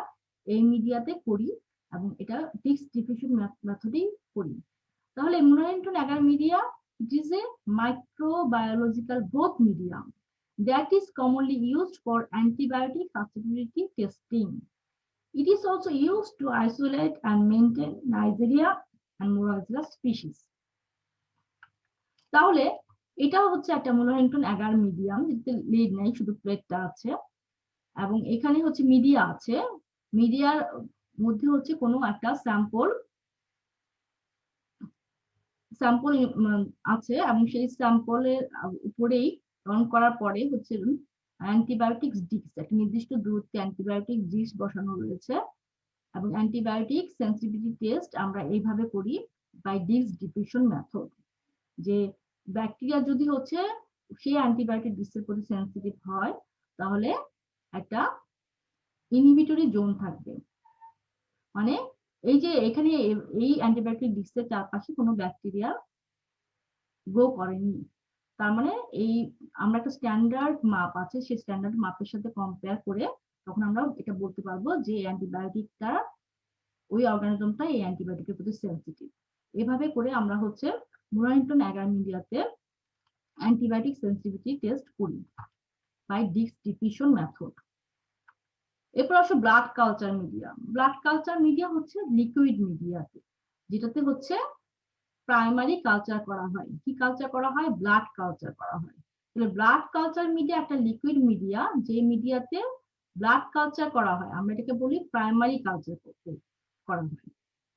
এই মিডিয়াতে করি এবং এটা ডিক্স ডিফিউশন মেথডেই করি। তাহলে Mueller Hinton agar media, it is a microbiological growth medium that is commonly used for antibiotic susceptibility testing. It is also used to isolate and maintain Neisseria and Moraxella species. তাহলে এটাও হচ্ছে একটা মুলাহিংটন অ্যাগার মিডিয়াম, যেটাতে lead নেই, শুধু প্লেটটা আছে এবং এখানে হচ্ছে মিডিয়া আছে। মিডিয়ার মধ্যে হচ্ছে কোনো একটা স্যাম্পল আছে এবং সেই স্যাম্পলের উপরেই রন করার পরে হচ্ছে অ্যান্টিবায়োটিক্স ডিক্স, একটা নির্দিষ্ট দূরত্বে অ্যান্টিবায়োটিক ডিক্স বসানো রয়েছে এবং অ্যান্টিবায়োটিক সেন্সিটিভিটি টেস্ট আমরা এইভাবে করি বাই ডিক্স ডিফিউশন মেথড। যে ব্যাকটেরিয়া যদি হচ্ছে সেই অ্যান্টিবায়োটিক ডিসের প্রতি সেন্সিটিভ হয়, তাহলে একটা ইনহিবিটরি জোন থাকবে। মানে এই যে এখানে এই অ্যান্টিবায়োটিক ডিসের চারপাশে কোনো ব্যাকটেরিয়া গ্রো করেনি, তার মানে এই আমরা একটা স্ট্যান্ডার্ড মাপ আছে, সেই স্ট্যান্ডার্ড মাপের সাথে কম্পেয়ার করে তখন আমরা এটা বলতে পারবো যে অ্যান্টিবায়োটিকটা, ওই অর্গানিজমটা এই অ্যান্টিবায়োটিকের প্রতি সেন্সিটিভ। এভাবে করে আমরা হচ্ছে মোরাইন্টন অ্যাগার মিডিয়াতে অ্যান্টিবায়োটিক সেন্সিটিভিটি টেস্ট করি বাই ডিক্স ডিফিউশন মেথড। এরপর আসো blood culture media. Blood culture media হচ্ছে লিকুইড মিডিয়াতে, যেটাতে হচ্ছে প্রাইমারি কালচার করা হয়। কি কালচার করা হয়? ব্লাড কালচার করা হয়। তাহলে ব্লাড কালচার মিডিয়া একটা লিকুইড মিডিয়া, যে মিডিয়াতে ব্লাড কালচার করা হয়, আমরা এটাকে বলি প্রাইমারি কালচার করা হয়।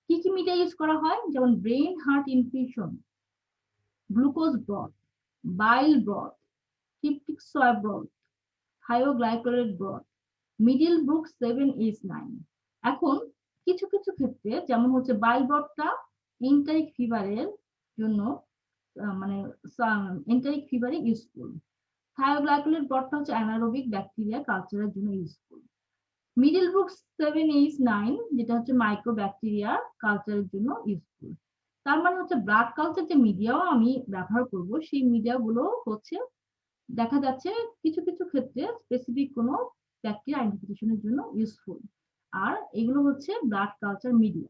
কি কি মিডিয়া ইউজ করা হয়? যেমন brain heart infusion, glucose broth, bile broth, tryptic soy broth, thioglycolate broth, Middlebrook 7H9। এখন কিছু কিছু ক্ষেত্রে যেমন হচ্ছে বাইল ব্রথটা এন্টারিক ফিভারের জন্য, মানে এন্টারিক ফিভারে ইউজফুল। থায়োগ্লাইকোলেট ব্রথটা হচ্ছে অ্যানারোবিক ব্যাকটেরিয়া কালচারের জন্য ইউজফুল। মিডিল ব্রুক 7H9 যেটা হচ্ছে মাইক্রোব্যাকটেরিয়া কালচারের জন্য ইউজফুল। তার মানে হচ্ছে ব্লাড কালচার যে মিডিয়াও আমি ব্যবহার করব, সেই মিডিয়াগুলো হচ্ছে দেখা যাচ্ছে কিছু কিছু ক্ষেত্রে স্পেসিফিক কোনো ব্যাকটেরিয়া আইডেন্টিফিকেশনের জন্য ইউজফুল। আর এগুলো হচ্ছে ব্লাড কালচার মিডিয়া,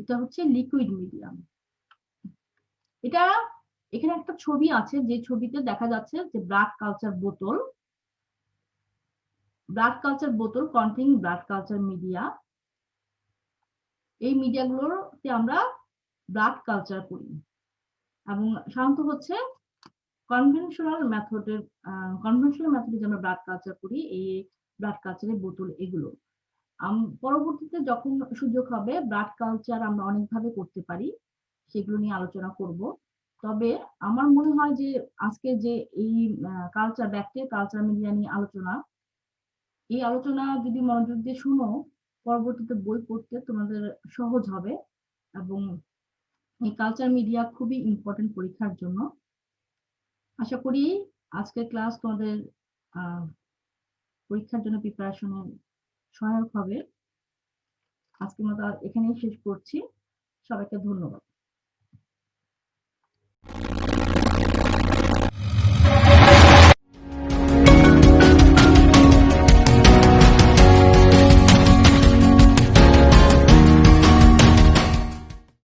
এটা হচ্ছে লিকুইড মিডিয়াম। এটা এখানে একটা ছবি আছে, যে ছবিতে দেখা যাচ্ছে যে ব্লাড কালচার বোতল, কন্টেইনিং ব্লাড কালচার মিডিয়া। এই মিডিয়াগুলোতে আমরা ব্লাড কালচার করি, এবং সাধারণত হচ্ছে কনভেনশনাল মেথডে যে আমরা ব্লাড কালচার করি, এই ব্লাড কালচারের বোতল এগুলো। পরবর্তীতে যখন সুযোগ হবে ব্লাড কালচার আমরা অনেকভাবে করতে পারি, সেগুলো নিয়ে আলোচনা করব। তবে আমার মনে হয় যে আজকে যে এই কালচার, ব্যাকটেরিয়া কালচার মিডিয়া নিয়ে আলোচনা, এই আলোচনা যদি মনোযোগ দিয়ে শুনো, পরবর্তীতে বই পড়তে তোমাদের সহজ হবে। এবং এই কালচার মিডিয়া খুবই ইম্পর্টেন্ট পরীক্ষার জন্য। আশা করি আজকের ক্লাস তোমাদের পরীক্ষার জন্য প্রিপারেশনে সহায়ক হবে। আজকের মতো এখানেই শেষ করছি। সবাইকে ধন্যবাদ।